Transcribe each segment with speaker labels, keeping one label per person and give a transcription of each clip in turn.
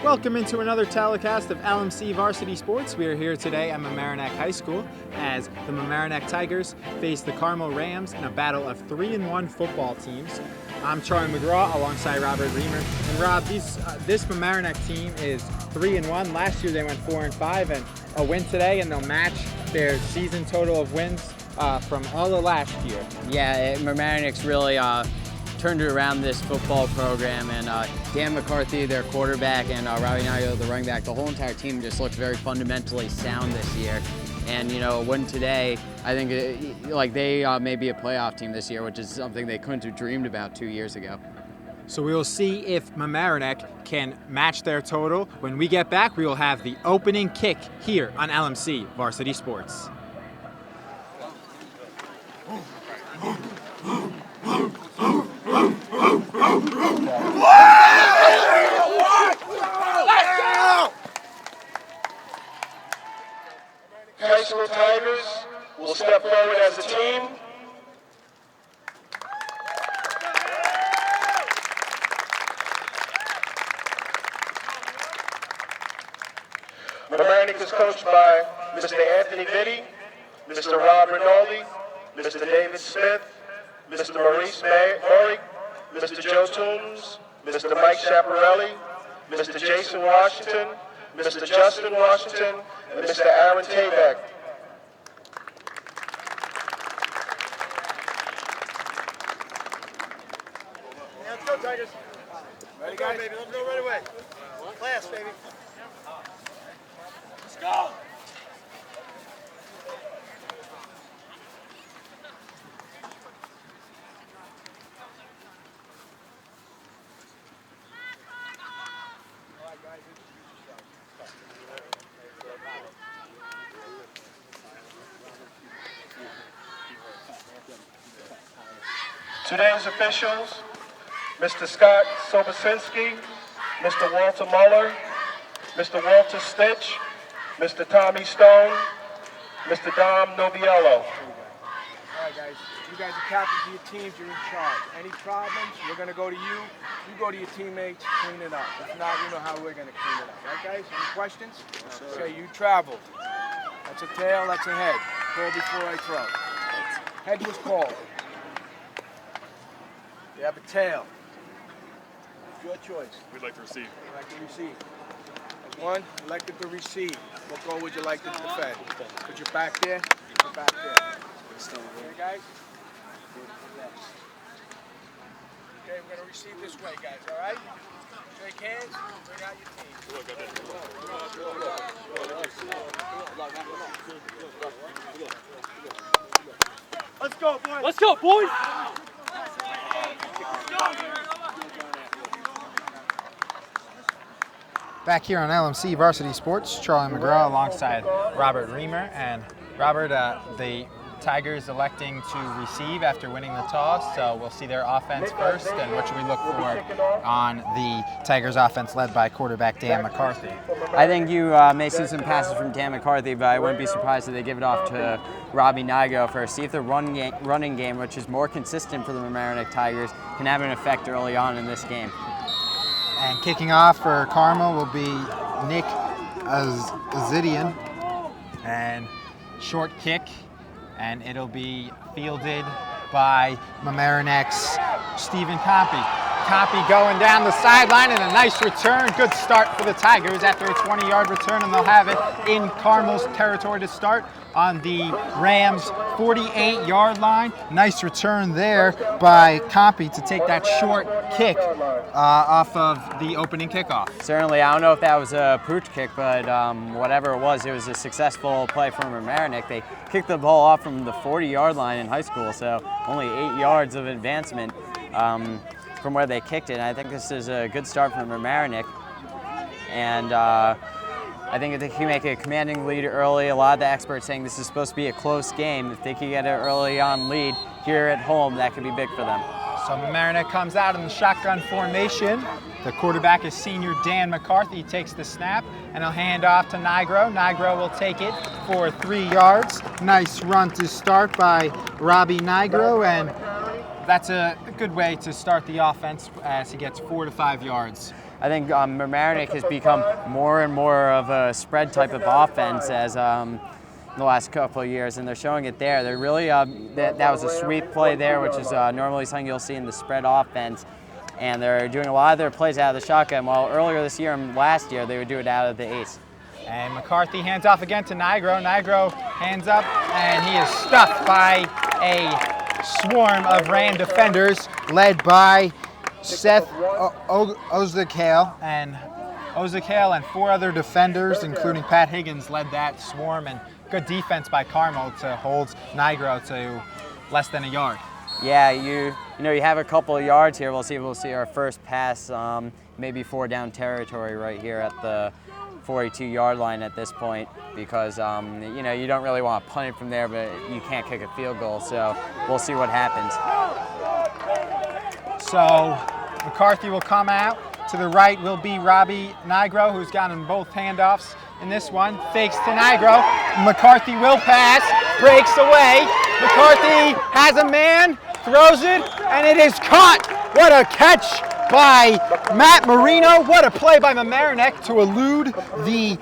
Speaker 1: Welcome into another telecast of LMC Varsity Sports. We are here today at Mamaroneck High School as the Mamaroneck Tigers face the Carmel Rams in a battle of 3-1 football teams. I'm Charlie McGraw alongside Robert Riemer. And Rob, this Mamaroneck team is 3-1. Last year they went 4-5, and a win today, and they'll match their season total of wins from all of last year.
Speaker 2: Yeah, Mamaroneck's really turned it around this football program, and Dan McCarthy, their quarterback, and Robbie, the running back, the whole entire team just looks very fundamentally sound this year. And a win today, I think they may be a playoff team this year, which is something they couldn't have dreamed about 2 years ago.
Speaker 1: So we will see if Mamaroneck can match their total. When we get back, we will have the opening kick here on LMC Varsity Sports.
Speaker 3: High school Tigers will step forward as a team. Mamaroneck is coached by Mr. Anthony Vitti, Mr. Rob Rinaldi, Mr. David Smith, Mr. Maurice Murray, Mr. Joe Toombs, Mr. Mike Chaparelli, Mr. Jason Washington, Mr. Justin Washington, and Mr. Aaron Tabak.
Speaker 4: Let's go, Tigers. Ready, guys? Baby. Let's go right away. Class, baby. Let's go.
Speaker 3: Today's officials, Mr. Scott Sobosinski, Mr. Walter Muller, Mr. Walter Stitch, Mr. Tommy Stone, Mr. Dom Noviello.
Speaker 4: All right, guys. You guys are captains of your teams. You're in charge. Any problems, we're going to go to you. You go to your teammates, clean it up. If not, you know how we're going to clean it up. Right, guys? Any questions? Okay, you traveled. That's a tail, that's a head. Call before I throw. Head was called. You have a tail. It's your choice.
Speaker 5: We'd like to receive.
Speaker 4: We'd like to receive. As one, elected to receive. What goal would you like to defend? Put your back there. Put your back there. Okay, guys? Okay, we're going to receive this way, guys, all right? Shake hands. Bring out your team. Let's go, boys.
Speaker 5: Let's go, boys!
Speaker 1: Back here on LMC Varsity Sports, Charlie McGraw alongside Robert Riemer. And Robert, the Tigers electing to receive after winning the toss, so we'll see their offense first. And what should we look for on the Tigers offense led by quarterback Dan McCarthy?
Speaker 2: I think you may see some passes from Dan McCarthy, but I wouldn't be surprised if they give it off to Robbie Nigro first. See if the running game, which is more consistent for the Mamaroneck Tigers, can have an effect early on in this game.
Speaker 1: And kicking off for Carmel will be Nick Azidian. And short kick, and it'll be fielded by Mamaroneck's Stephen Compy. Compy going down the sideline, and a nice return. Good start for the Tigers after a 20-yard return, and they'll have it in Carmel's territory to start on the Rams' 48-yard line. Nice return there by Compy to take that short kick off of the opening kickoff.
Speaker 2: Certainly, I don't know if that was a pooch kick, but whatever it was a successful play from Mamaroneck. They kicked the ball off from the 40-yard line in high school, so only 8 yards of advancement from where they kicked it. And I think this is a good start from Mamaroneck. And I think if they can make a commanding lead early, a lot of the experts saying this is supposed to be a close game. If they can get an early on lead here at home, that could be big for them.
Speaker 1: So Mamaroneck comes out in the shotgun formation. The quarterback is senior Dan McCarthy. He takes the snap, and he'll hand off to Nigro. Nigro will take it for 3 yards. Nice run to start by Robbie Nigro, and that's a good way to start the offense as he gets 4 to 5 yards
Speaker 2: I think Mamaroneck has become more and more of a spread type of offense as in the last couple of years, and they're showing it there. They're really, that was a sweep play there, which is normally something you'll see in the spread offense. And they're doing a lot of their plays out of the shotgun, while earlier this year and last year they would do it out of the ace.
Speaker 1: And McCarthy hands off again to Nigro. Nigro hands up, and he is stuffed by a swarm of Ram defenders led by Seth Ozekale. And Ozekale and 4 other defenders, including Pat Higgins, led that swarm. And good defense by Carmel to hold Nigro to less than a yard.
Speaker 2: Yeah, you have a couple of yards here. We'll see our first pass, maybe 4 down territory right here at the 42-yard line at this point, because you don't really want to punt it from there, but you can't kick a field goal. So we'll see what happens.
Speaker 1: So McCarthy will come out. To the right will be Robbie Nigro, who's gotten both handoffs in this one. Fakes to Nigro. McCarthy will pass. Breaks away. McCarthy has a man. Throws it, and it is caught. What a catch by Matt Marino. What a play by Mamaroneck to elude the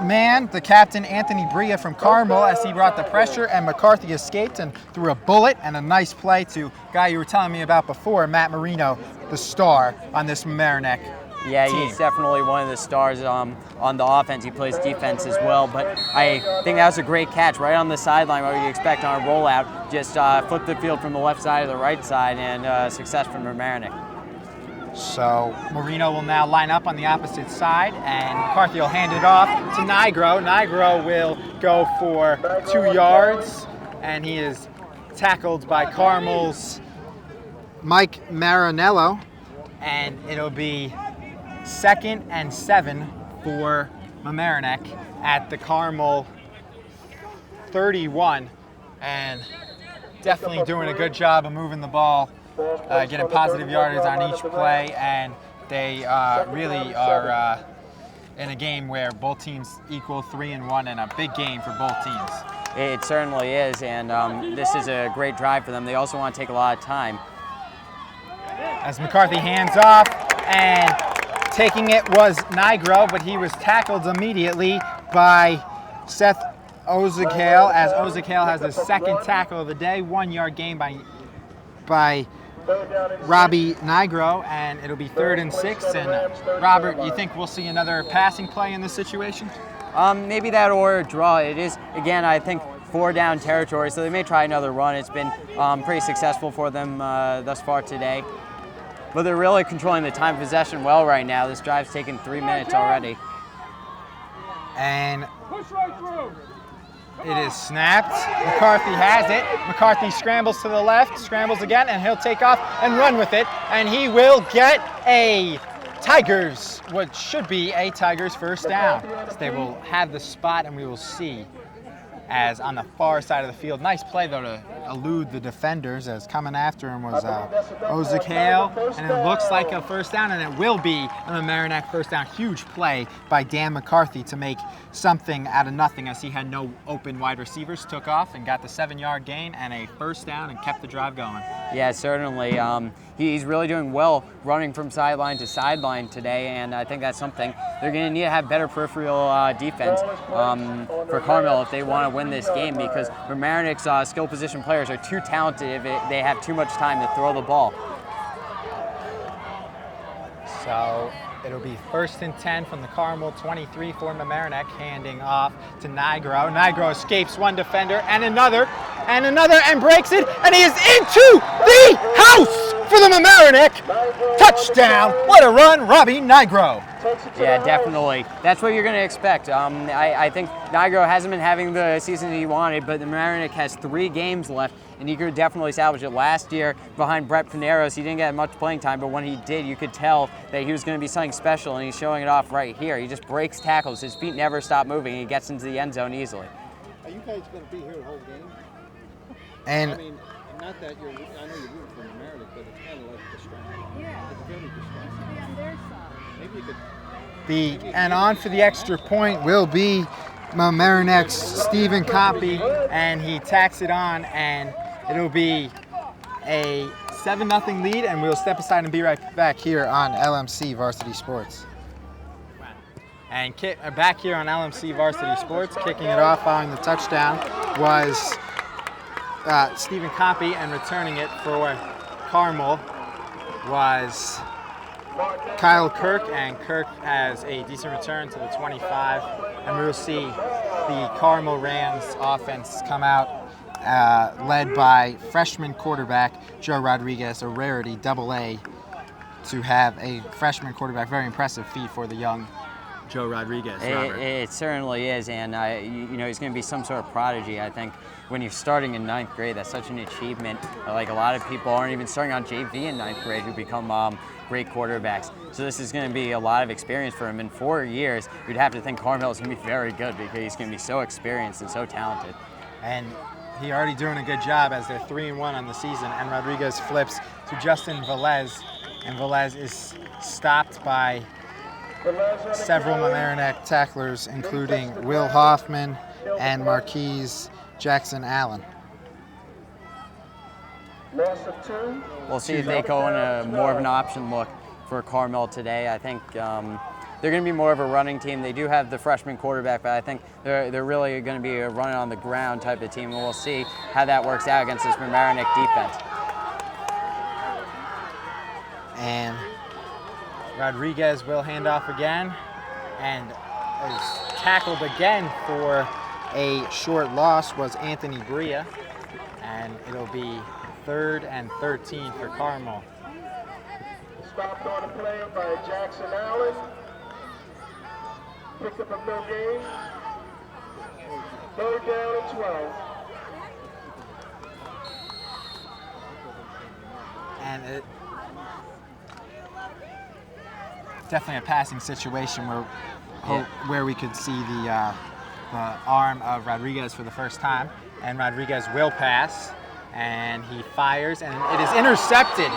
Speaker 1: man, the captain, Anthony Bria from Carmel, as he brought the pressure, and McCarthy escaped and threw a bullet, and a nice play to guy you were telling me about before, Matt Marino, the star on this Mamaroneck
Speaker 2: Yeah,
Speaker 1: team.
Speaker 2: he's definitely one of the stars on the offense. He plays defense as well, but I think that was a great catch right on the sideline, what you expect on a rollout. Just flip the field from the left side to the right side, and success from Mamaroneck.
Speaker 1: So Marino will now line up on the opposite side, and McCarthy will hand it off to Nigro. Nigro will go for 2 yards, and he is tackled by Carmel's Mike Marinello, and it'll be 2nd and 7 for Mamaroneck at the Carmel 31, and definitely doing a good job of moving the ball, getting positive yardage on each play, and they really are in a game where both teams equal 3-1, and a big game for both teams.
Speaker 2: It certainly is, and this is a great drive for them. They also want to take a lot of time.
Speaker 1: As McCarthy hands off, and taking it was Nigro, but he was tackled immediately by Seth Ozekale, as Ozekale has his 2nd tackle of the day. 1 yard gain by Robbie Nigro, and it'll be 3rd and 6. And Robert, you think we'll see another passing play in this situation?
Speaker 2: Maybe that or a draw. It is, again, I think 4 down territory, so they may try another run. It's been pretty successful for them thus far today. But they're really controlling the time of possession well right now. This drive's taken 3 minutes already.
Speaker 1: And it is snapped. McCarthy has it. McCarthy scrambles to the left, scrambles again, and he'll take off and run with it. And he will get a Tigers, what should be a Tigers first down. So they will have the spot, and we will see as on the far side of the field. Nice play, though, to elude the defenders, as coming after him was Ozekale, and it looks like a first down, and it will be a Mamaroneck first down. Huge play by Dan McCarthy to make something out of nothing, as he had no open wide receivers, took off and got the 7-yard gain and a first down and kept the drive going.
Speaker 2: Yeah, certainly. He's really doing well running from sideline to sideline today, and I think that's something they're going to need to have better peripheral defense for Carmel if they want to win this game, because Mamaroneck's skill position players are too talented if they have too much time to throw the ball.
Speaker 1: So it'll be 1st and 10 from the Carmel 23 for Mamaroneck, handing off to Nigro. Nigro escapes one defender and another, and breaks it, and he is into the house for the Mamaroneck touchdown. What a run, Robbie Nigro.
Speaker 2: Yeah, definitely. That's what you're going to expect. I think Nigro hasn't been having the season he wanted, but the Mamaroneck has 3 games left, and he could definitely salvage it. Last year, behind Brett Pineros, he didn't get much playing time, but when he did, you could tell that he was going to be something special, and he's showing it off right here. He just breaks tackles. His feet never stop moving, and he gets into the end zone easily.
Speaker 5: Are you guys going to be here the whole game?
Speaker 1: And
Speaker 5: I mean, not that I know you're rooting for Mamaroneck, but it's kind of like distracting. Yeah. It's very distracting. Be on their side. Maybe you could.
Speaker 1: and on for the extra point will be Mamaroneck's Stephen Copy, and he tacks it on, and it'll be a 7-0 lead, and we'll step aside and be right back here on LMC Varsity Sports. And back here on LMC Varsity Sports, kicking it off following the touchdown was Stephen Copy, and returning it for Carmel was Kyle Kirk, and Kirk has a decent return to the 25, and we will see the Carmel Rams offense come out led by freshman quarterback Joe Rodriguez, a rarity, AA, to have a freshman quarterback. Very impressive feat for the young Joe Rodriguez.
Speaker 2: It certainly is, and you know, he's going to be some sort of prodigy. I think when you're starting in 9th grade, that's such an achievement. Like, a lot of people aren't even starting on JV in 9th grade who become great quarterbacks. So this is going to be a lot of experience for him. In 4 years, you'd have to think Carmel is going to be very good because he's going to be so experienced and so talented.
Speaker 1: And he already doing a good job as they're 3-1 on the season. And Rodriguez flips to Justin Velez, and Velez is stopped by several Mamaroneck tacklers, including Will Hoffman and Marquise Jackson Allen.
Speaker 2: We'll see if they go in a more of an option look for Carmel today. I think they're going to be more of a running team. They do have the freshman quarterback, but I think they're really going to be a run on the ground type of team, and we'll see how that works out against this Mamaroneck defense.
Speaker 1: And Rodriguez will hand off again, and is tackled again for a short loss was Anthony Bria, and it'll be 3rd and 13 for Carmel.
Speaker 3: Stopped on the play by Jackson Allen. Picked up a no gain. 3rd down and 12.
Speaker 1: And it definitely a passing situation where we could see the arm of Rodriguez for the first time, and Rodriguez will pass, and he fires, and it is intercepted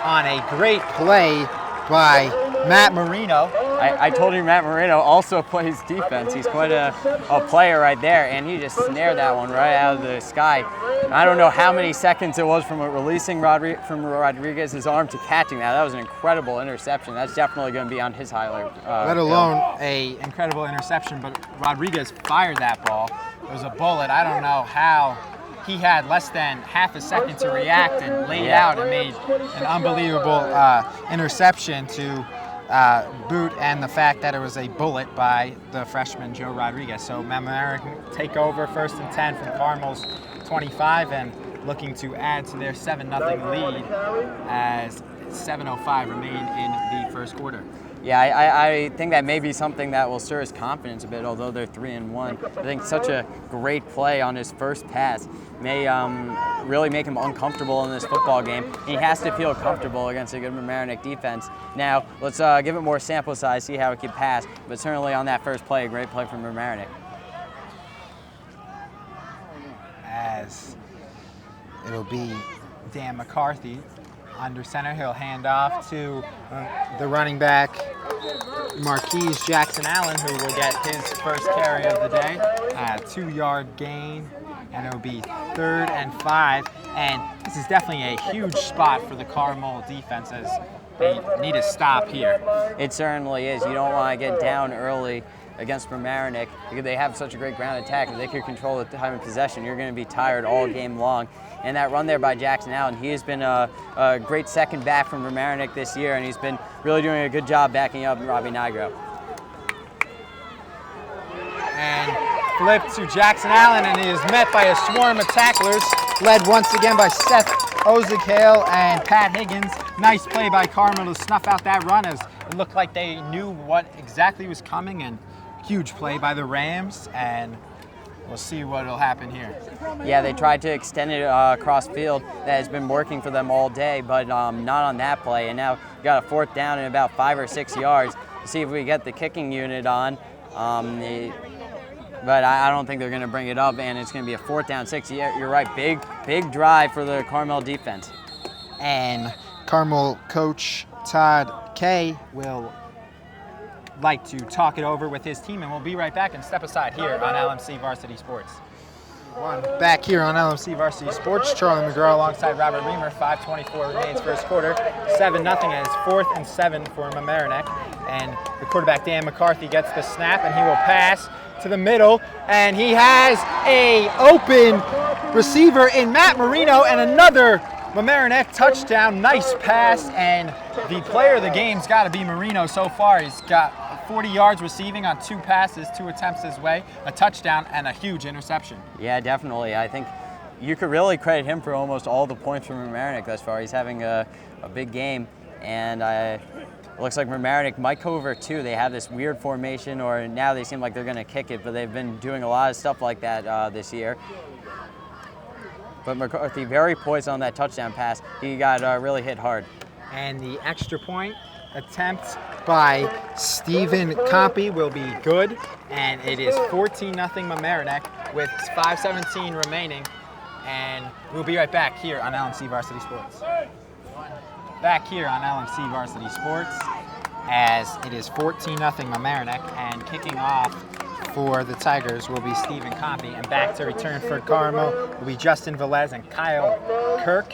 Speaker 1: on a great play by Matt Marino.
Speaker 2: I told you Matt Marino also plays defense. He's quite a player right there, and he just snared that one right out of the sky. I don't know how many seconds it was from releasing from Rodriguez's arm to catching that. That was an incredible interception. That's definitely going to be on his highlight.
Speaker 1: Let alone a incredible interception, but Rodriguez fired that ball. It was a bullet. I don't know how he had less than half a second to react and laid out and made an unbelievable interception to boot, and the fact that it was a bullet by the freshman Joe Rodriguez. So Mamaroneck take over 1st and 10 from Carmel's 25, and looking to add to their 7-0 lead as 7:05 remain in the first quarter.
Speaker 2: Yeah, I think that may be something that will stir his confidence a bit, although they're 3-1. I think such a great play on his first pass may really make him uncomfortable in this football game. He has to feel comfortable against a good Mamaroneck defense. Now, let's give it more sample size, see how it can pass, but certainly on that first play, a great play from Mamaroneck.
Speaker 1: As it'll be Dan McCarthy under center. He'll hand off to the running back Marquise Jackson Allen, who will get his first carry of the day. 2-yard gain, and it'll be 3rd and 5. And this is definitely a huge spot for the Carmel defense, as they need a stop here.
Speaker 2: It certainly is. You don't want to get down early against Mamaroneck because they have such a great ground attack. If they could control the time of possession, you're going to be tired all game long. And that run there by Jackson Allen, he has been a great second back from Mamaroneck this year, and he's been really doing a good job backing up Robbie Nigro.
Speaker 1: And flipped to Jackson Allen, and he is met by a swarm of tacklers, led once again by Seth Ozekale and Pat Higgins. Nice play by Carmel to snuff out that run, as it looked like they knew what exactly was coming, and huge play by the Rams, and we'll see what will happen here.
Speaker 2: Yeah, they tried to extend it across field. That has been working for them all day, but not on that play. And now got a 4th down and about 5 or 6 yards. See if we get the kicking unit on. But I don't think they're going to bring it up, and it's going to be a 4th down 6. You're right, big drive for the Carmel defense.
Speaker 1: And Carmel coach Todd Kay will like to talk it over with his team, and we'll be right back and step aside here on LMC Varsity Sports. Back here on LMC Varsity Sports, Charlie McGraw alongside Robert Riemer. 5:24 remains first quarter. 7-0 as 4th and 7 for Mamaroneck. And the quarterback Dan McCarthy gets the snap, and he will pass to the middle, and he has a open receiver in Matt Marino, and another Mamaroneck touchdown. Nice pass, and the player of the game's got to be Marino so far. He's got 40 yards receiving on 2 passes, 2 attempts his way, a touchdown, and a huge interception.
Speaker 2: Yeah, definitely. I think you could really credit him for almost all the points from Mamaroneck thus far. He's having a big game, and it looks like Mamaroneck might go over 2. They have this weird formation, or now they seem like they're going to kick it, but they've been doing a lot of stuff like that this year. But McCarthy very poised on that touchdown pass. He got really hit hard. And
Speaker 1: the extra point attempt by Stephen Compy will be good, and it is 14-0 Mamaroneck with 5:17 remaining, and we'll be right back here on LMC Varsity Sports. Back here on LMC Varsity Sports, as it is 14-0 Mamaroneck, and kicking off for the Tigers will be Stephen Compy, and back to return for Carmel will be Justin Velez and Kyle Kirk.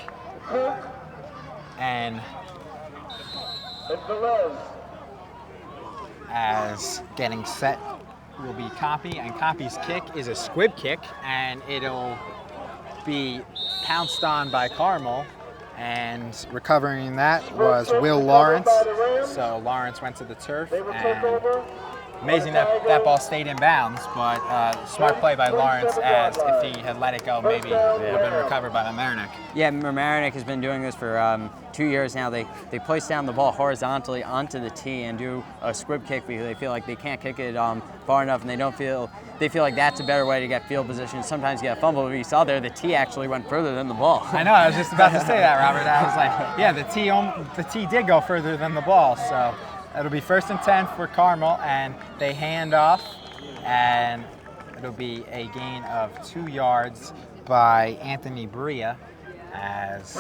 Speaker 1: And as getting set will be Compy, and Compy's kick is a squib kick, and it'll be pounced on by Carmel, and recovering that was Will Lawrence. So Lawrence went to the turf, and amazing that that ball stayed in bounds, but smart play by Lawrence, as if he had let it go, maybe it would have been recovered by Mamaroneck.
Speaker 2: Yeah, Mamaroneck has been doing this for 2 years now. They place down the ball horizontally onto the tee and do a squib kick because they feel like they can't kick it far enough, and they feel like that's a better way to get field position. Sometimes you get a fumble, but you saw there the tee actually went further than the ball.
Speaker 1: I know, I was just about to say that, Robert. I was like, yeah, the tee did go further than the ball, so it'll be 1st and 10 for Carmel, and they hand off, and it'll be a gain of 2 yards by Anthony Bria, as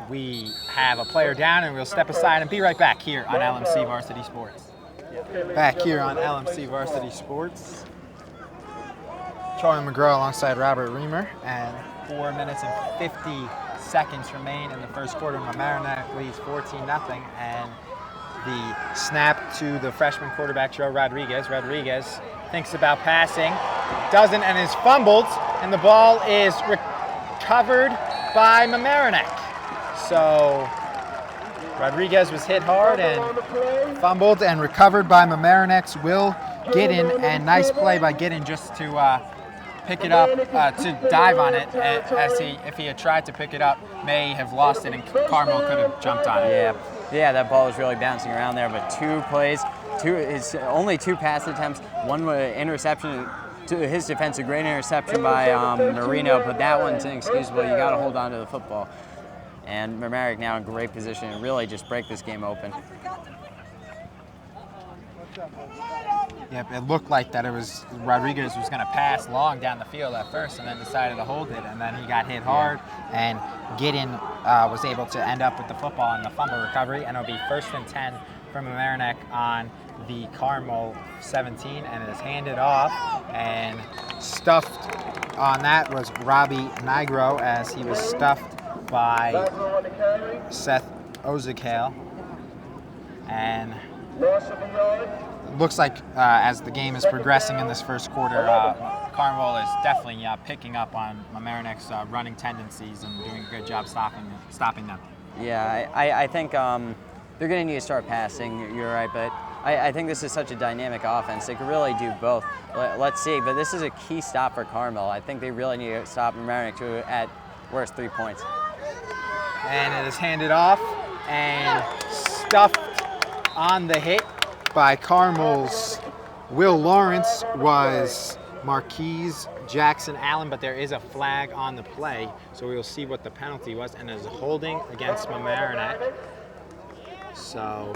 Speaker 1: we have a player down, and we'll step aside and be right back here on LMC Varsity Sports. Back here on LMC Varsity Sports, Charlie McGraw alongside Robert Riemer, and 4 minutes and 50 seconds remain in the first quarter. Mamaroneck leads 14-0, and the snap to the freshman quarterback, Joe Rodriguez. Rodriguez thinks about passing, doesn't, and is fumbled, and the ball is recovered by Mamaroneck. So Rodriguez was hit hard and fumbled, and recovered by Mamaroneck's Will Giddin, and nice play by Giddin just to pick it up, to dive on it, as if he had tried to pick it up, may have lost it, and Carmel could have jumped on it.
Speaker 2: Yeah, that ball was really bouncing around there, but 2 plays, only 2 pass attempts, 1 interception. To his defense, a great interception by Marino, but that one's inexcusable. You got to hold on to the football. And Mamaroneck now in great position and really just break this game open.
Speaker 1: Yep, it looked like that Rodriguez was going to pass long down the field at first, and then decided to hold it, and then he got hit hard, and Giddin was able to end up with the football in the fumble recovery, and it'll be 1st and 10 from Mamaroneck on the Carmel 17, and it is handed off, and stuffed on that was Robbie Nigro, as he was stuffed by Seth Ozekale, and looks like as the game is progressing in this first quarter, Carmel is definitely picking up on Mamaroneck's running tendencies and doing a good job stopping them.
Speaker 2: Yeah, I think they're going to need to start passing, you're right, but I think this is such a dynamic offense. They could really do both. Let's see, but this is a key stop for Carmel. I think they really need to stop Mamaroneck to, at worst, 3 points.
Speaker 1: And it is handed off and stuffed on the hit by Carmel's Will Lawrence was Marquise Jackson Allen, but there is a flag on the play, so we will see what the penalty was, and it is a holding against Mamaroneck. So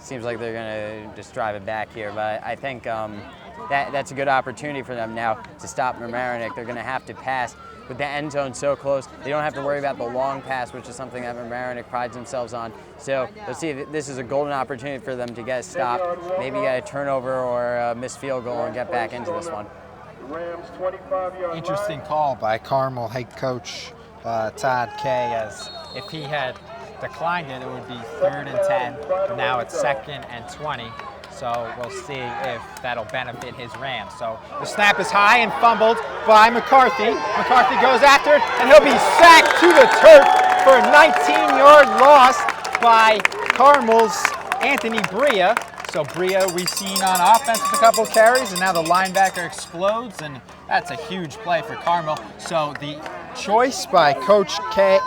Speaker 2: seems like they're going to just drive it back here. But I think that's a good opportunity for them now to stop Mamaroneck. They're going to have to pass with the end zone so close. They don't have to worry about the long pass, which is something that Mamaroneck prides themselves on. So let's see if this is a golden opportunity for them to get a stop, maybe get a turnover or a missed field goal and get back into this one.
Speaker 1: Interesting call by Carmel head coach Todd Kay, as if he had declined it, it would be 3rd and 10, but now it's 2nd and 20. So we'll see if that'll benefit his Rams. So the snap is high and fumbled by McCarthy. McCarthy goes after it, and he'll be sacked to the turf for a 19-yard loss by Carmel's Anthony Bria. So Bria we've seen on offense with a couple of carries, and now the linebacker explodes, and that's a huge play for Carmel. So the choice by Coach K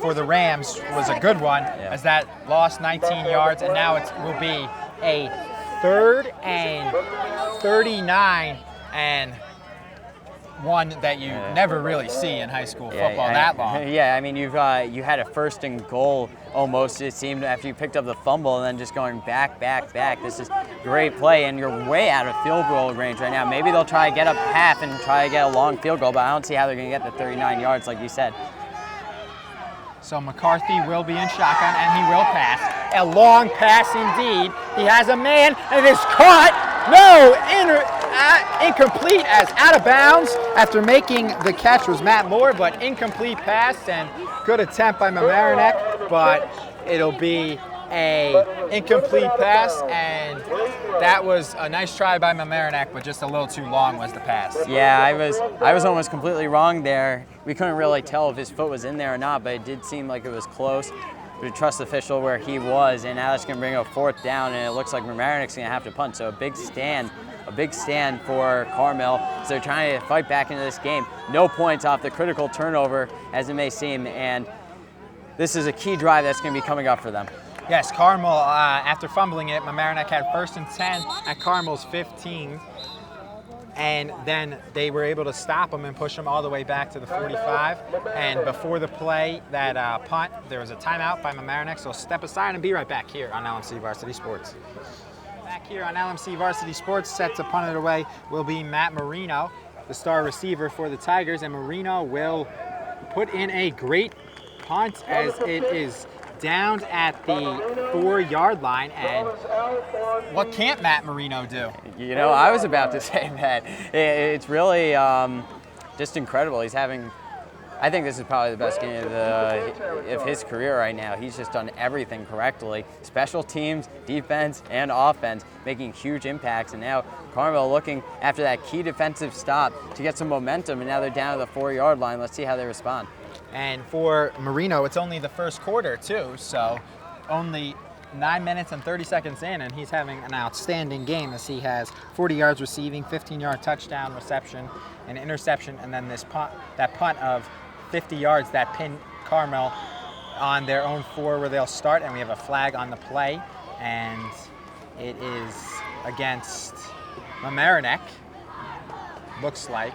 Speaker 1: for the Rams was a good one, as that lost 19 yards, and now it will be a 3rd and 39, and one that you never really see in high school football that long.
Speaker 2: Yeah, I mean, you had a 1st and goal almost, it seemed, after you picked up the fumble, and then just going back. This is great play, and you're way out of field goal range right now. Maybe they'll try to get up half and try to get a long field goal, but I don't see how they're going to get the 39 yards like you said.
Speaker 1: So McCarthy will be in shotgun, and he will pass. A long pass indeed. He has a man, and it is caught. No, incomplete, as out of bounds after making the catch was Matt Moore, but incomplete pass, and good attempt by Mamaroneck, but it'll be a incomplete pass, and that was a nice try by Mamaroneck, but just a little too long was the pass.
Speaker 2: Yeah, I was almost completely wrong there. We couldn't really tell if his foot was in there or not, but it did seem like it was close. We trust the official where he was, and now that's going to bring a 4th down, and it looks like Mamaroneck's going to have to punt. So a big stand for Carmel, so they're trying to fight back into this game. No points off the critical turnover, as it may seem, and this is a key drive that's going to be coming up for them.
Speaker 1: Yes, Carmel, after fumbling it, Mamaroneck had 1st and 10 at Carmel's 15, and then they were able to stop them and push them all the way back to the 45. And before the play, that punt, there was a timeout by Mamaroneck, so step aside and be right back here on LMC Varsity Sports. Back here on LMC Varsity Sports, set to punt it away will be Matt Marino, the star receiver for the Tigers, and Marino will put in a great punt as it is down at the 4-yard line. And what can't Matt Marino do?
Speaker 2: You know, I was about to say that. It's really just incredible. He's having, I think this is probably the best game of his career right now. He's just done everything correctly. Special teams, defense, and offense, making huge impacts. And now Carmel looking after that key defensive stop to get some momentum, and now they're down to the 4-yard line. Let's see how they respond.
Speaker 1: And for Marino, it's only the first quarter too, so only 9 minutes and 30 seconds in, and he's having an outstanding game as he has 40 yards receiving, 15-yard touchdown reception, an interception, and then this punt, that punt of 50 yards that pinned Carmel on their own 4 where they'll start, and we have a flag on the play, and it is against Mamaroneck, looks like.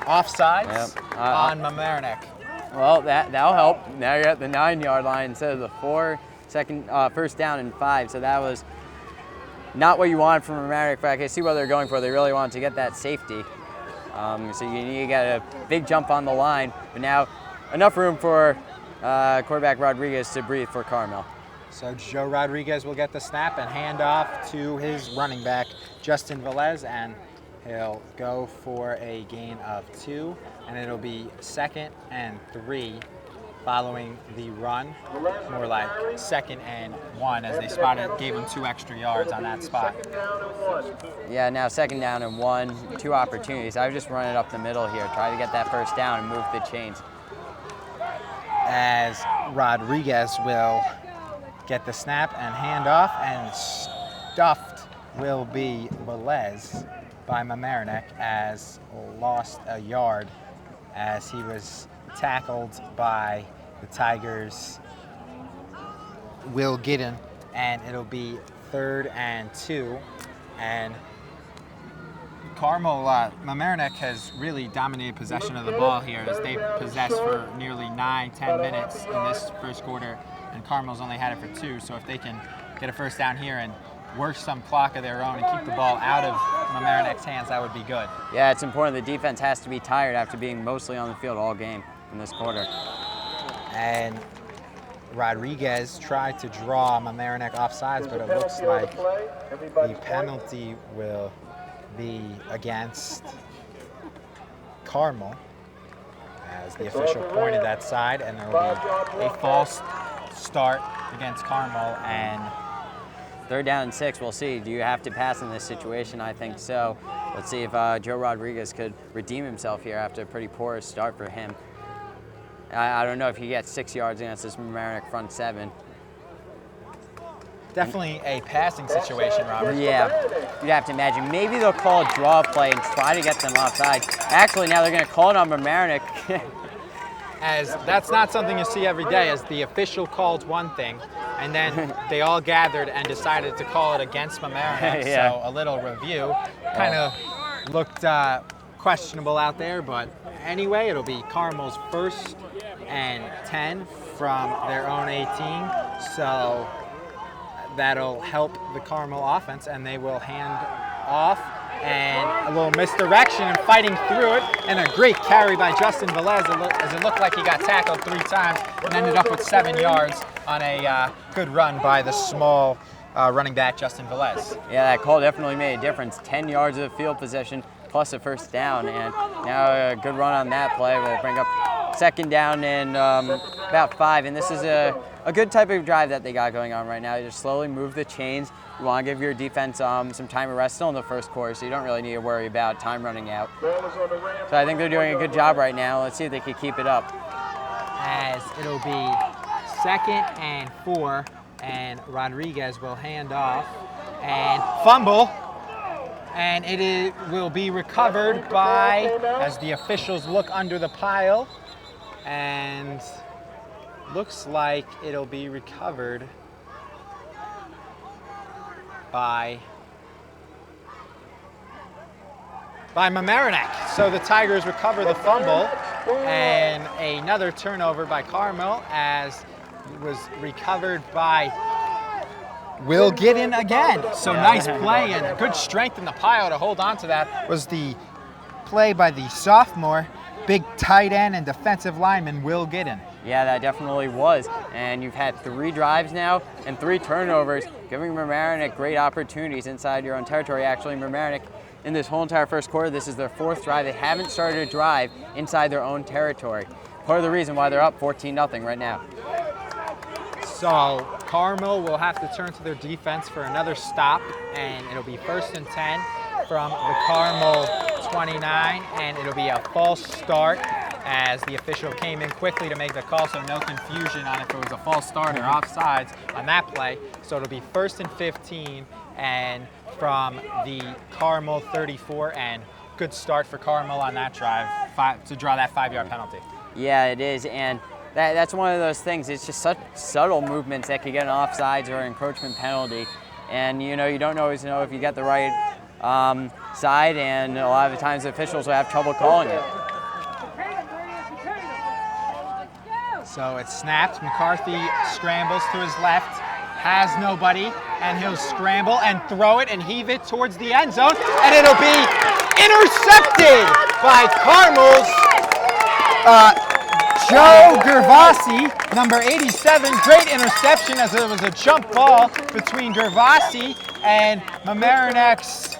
Speaker 1: Offsides on Mamaroneck.
Speaker 2: Well, that'll help. Now you're at the 9-yard line instead of the 1st down and 5. So that was not what you wanted from Mamaroneck, but I can see what they're going for. They really wanted to get that safety. So you need to get a big jump on the line. But now enough room for quarterback Rodriguez to breathe for Carmel.
Speaker 1: So Joe Rodriguez will get the snap and hand off to his running back, Justin Velez, and he'll go for a gain of 2, and it'll be 2nd and 3 following the run, more like 2nd and 1 as they gave him 2 extra yards on that spot.
Speaker 2: Yeah, now 2nd down and 1, 2 opportunities. I would just run it up the middle here, try to get that 1st down and move the chains.
Speaker 1: As Rodriguez will get the snap and hand off, and stuffed will be Velez by Mamaroneck, as lost a yard as he was tackled by the Tigers' Will Giddon, and it'll be 3rd and 2, and Carmel, Mamaroneck has really dominated possession of the ball here as they've possessed for nearly 9-10 minutes in this first quarter, and Carmel's only had it for 2. So if they can get a first down here and work some clock of their own and keep the ball out of Mamaroneck's hands, that would be good.
Speaker 2: Yeah, it's important. The defense has to be tired after being mostly on the field all game in this quarter.
Speaker 1: And Rodriguez tried to draw Mamaroneck offsides, but it looks like the penalty will be against Carmel, as the official pointed that side, and there will be a false start against Carmel. And
Speaker 2: 3rd down and 6, we'll see. Do you have to pass in this situation? I think so. Let's see if Joe Rodriguez could redeem himself here after a pretty poor start for him. I don't know if he gets 6 yards against this Mamaroneck front 7.
Speaker 1: Definitely a passing situation, Robert.
Speaker 2: Yeah, you'd have to imagine. Maybe they'll call a draw play and try to get them offside. Actually, now they're going to call it on Mamaroneck.
Speaker 1: As that's not something you see every day, as the official called one thing, and then they all gathered and decided to call it against Mamaroneck.
Speaker 2: Yeah.
Speaker 1: So a little review kind of looked questionable out there, but anyway, it'll be Carmel's 1st and 10 from their own 18. So that'll help the Carmel offense, and they will hand off, and a little misdirection and fighting through it, and a great carry by Justin Velazquez, as it looked like he got tackled 3 times and ended up with 7 yards on a good run by the small running back Justin Velazquez.
Speaker 2: Yeah, that call definitely made a difference. 10 yards of field possession plus a first down, and now a good run on that play will bring up 2nd down and about 5. And this is a good type of drive that they got going on right now. You just slowly move the chains. You want to give your defense some time of rest still in the first quarter, so you don't really need to worry about time running out. So I think they're doing a good job right now. Let's see if they can keep it up.
Speaker 1: As it'll be 2nd and 4, and Rodriguez will hand off and fumble, and will be recovered by, as the officials look under the pile, and looks like it'll be recovered by Mamaroneck. So the Tigers recover the fumble, and another turnover by Carmel, as it was recovered by Will Giddon again. So nice play and good strength in the pile to hold on to that was the play by the sophomore, big tight end and defensive lineman Will Giddon.
Speaker 2: Yeah, that definitely was. And you've had 3 drives now and 3 turnovers, giving Mamaroneck great opportunities inside your own territory. Actually, Mamaroneck, in this whole entire first quarter, this is their 4th drive. They haven't started a drive inside their own territory. Part of the reason why they're up 14-0 right now.
Speaker 1: So Carmel will have to turn to their defense for another stop, and it'll be 1st and 10 from the Carmel 29, and it'll be a false start, as the official came in quickly to make the call, so no confusion on if it was a false start or offsides on that play. So it'll be 1st and 15, and from the Carmel 34, and good start for Carmel on that drive to draw that 5-yard penalty.
Speaker 2: Yeah, it is, and that's one of those things. It's just such subtle movements that could get an offsides or encroachment penalty, and you don't always know if you get the right side, and a lot of the times the officials will have trouble calling it.
Speaker 1: So it's snapped. McCarthy scrambles to his left, has nobody, and he'll scramble and throw it and heave it towards the end zone, and it'll be intercepted by Carmel's Joe Gervasi, number 87. Great interception, as it was a jump ball between Gervasi and Mamaroneck's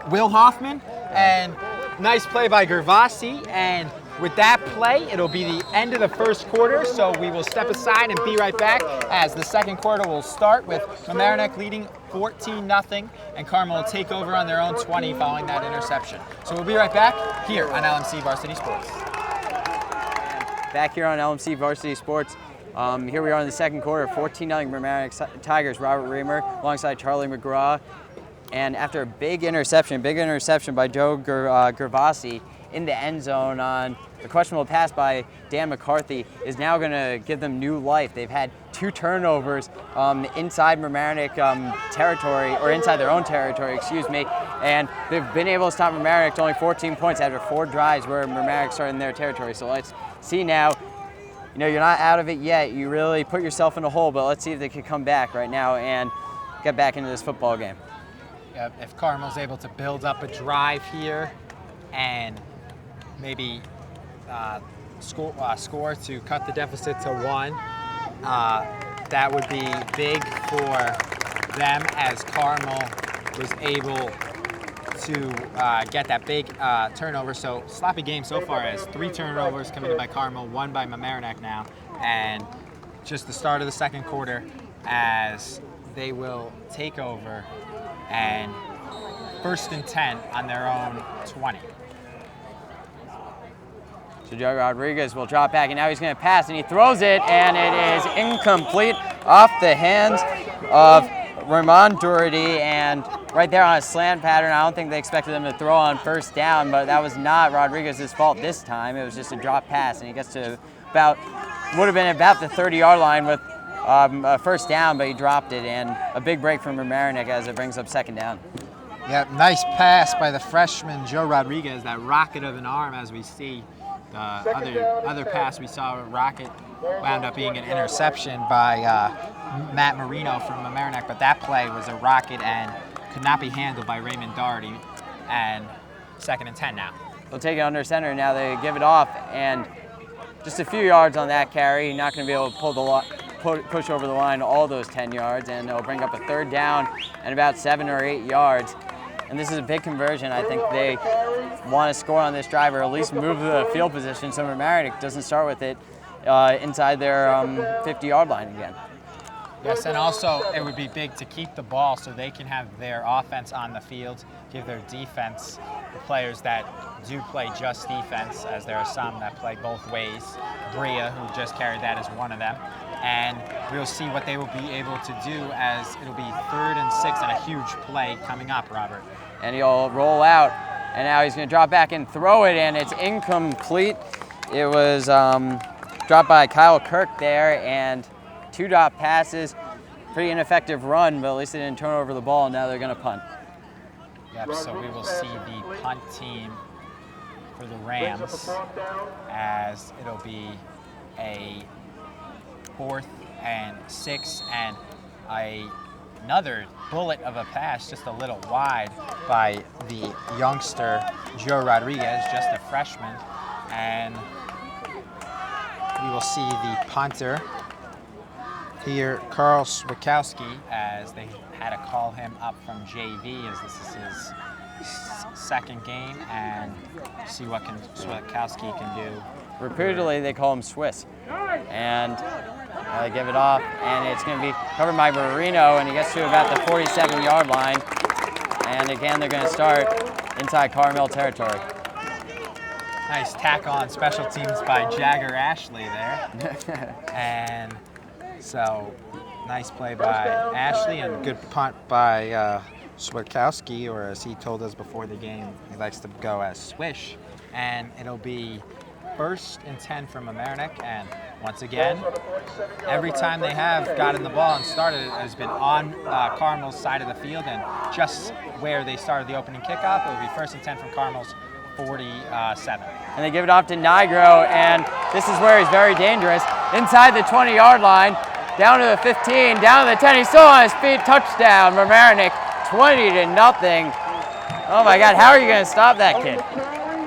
Speaker 1: Will Hoffman, and nice play by Gervasi. And with that play, it'll be the end of the first quarter, so we will step aside and be right back as the second quarter will start with Mamaroneck leading 14-0, and Carmel will take over on their own 20 following that interception. So we'll be right back here on LMC Varsity Sports.
Speaker 2: Back here on LMC Varsity Sports. Here we are in the second quarter, 14-0 Mamaroneck Tigers. Robert Riemer alongside Charlie McGraw. And after a big interception by Joe Gervasi in the end zone on a questionable pass by Dan McCarthy, is now going to give them new life. They've had 2 turnovers inside Mamaroneck territory, or inside their own territory, excuse me, and they've been able to stop Mamaroneck to only 14 points after 4 drives where Mamaroneck started in their territory. So let's see now. You know, you're not out of it yet. You really put yourself in a hole, but let's see if they can come back right now and get back into this football game.
Speaker 1: If Carmel's able to build up a drive here and maybe score to cut the deficit to 1, that would be big for them, as Carmel was able to get that big turnover. So sloppy game so far, as 3 turnovers committed by Carmel, 1 by Mamaroneck now, and just the start of the second quarter as they will take over, and 1st and 10 on their own 20.
Speaker 2: So Joe Rodriguez will drop back, and now he's going to pass, and he throws it, and it is incomplete off the hands of Ramon Doherty, and right there on a slant pattern. I don't think they expected them to throw on 1st down, but that was not Rodriguez's fault this time. It was just a drop pass, and he gets to would have been about the 30-yard line with a 1st down, but he dropped it, and a big break from Mamaroneck as it brings up 2nd down.
Speaker 1: Yeah, nice pass by the freshman Joe Rodriguez, that rocket of an arm, as we see. The other pass we saw, rocket, wound up being an interception by Matt Marino from Mamaroneck, but that play was a rocket and could not be handled by Raymond Doherty, and 2nd and 10 now.
Speaker 2: They'll take it under center now. They give it off, and just a few yards on that carry. Not going to be able to push over the line all those 10 yards, and they'll bring up a 3rd down and about 7 or 8 yards. And this is a big conversion. I think they want to score on this drive, or at least move the field position so Mamaroneck doesn't start with it inside their 50-yard line again.
Speaker 1: Yes, and also it would be big to keep the ball so they can have their offense on the field, give their defense, the players that do play just defense, as there are some that play both ways. Bria, who just carried that, is one of them. And we'll see what they will be able to do, as it'll be 3rd and 6 and a huge play coming up, Robert.
Speaker 2: And he'll roll out, and now he's going to drop back and throw it, and it's incomplete. It was dropped by Kyle Kirk there, and 2 drop passes. Pretty ineffective run, but at least they didn't turn over the ball, and now they're going to punt.
Speaker 1: Yep, so we will see the punt team for the Rams, as it'll be a 4th and 6, and another bullet of a pass, just a little wide, by the youngster Joe Rodriguez, just a freshman. And we will see the punter here, Carl Swakowski, as they had to call him up from JV, as this is his 2nd game, and see what Swakowski can do.
Speaker 2: Repeatedly, they call him Swiss. And they give it off, and it's going to be covered by Marino, and he gets to about the 47-yard line. And again, they're going to start inside Carmel territory.
Speaker 1: Nice tack on special teams by Jagger Ashley there. And so, nice play by Ashley, and good punt by Swakowski, or as he told us before the game, he likes to go as Swish. And it'll be 1st and 10 from Mamaroneck, and once again, every time they have gotten the ball and started, it has been on Carmel's side of the field, and just where they started the opening kickoff, it will be 1st and 10 from Carmel's 47.
Speaker 2: And they give it off to Nigro, and this is where he's very dangerous. Inside the 20-yard line, down to the 15, down to the 10, he's still on his feet, touchdown, Mamaroneck, 20-0. Oh my God, how are you going to stop that kid?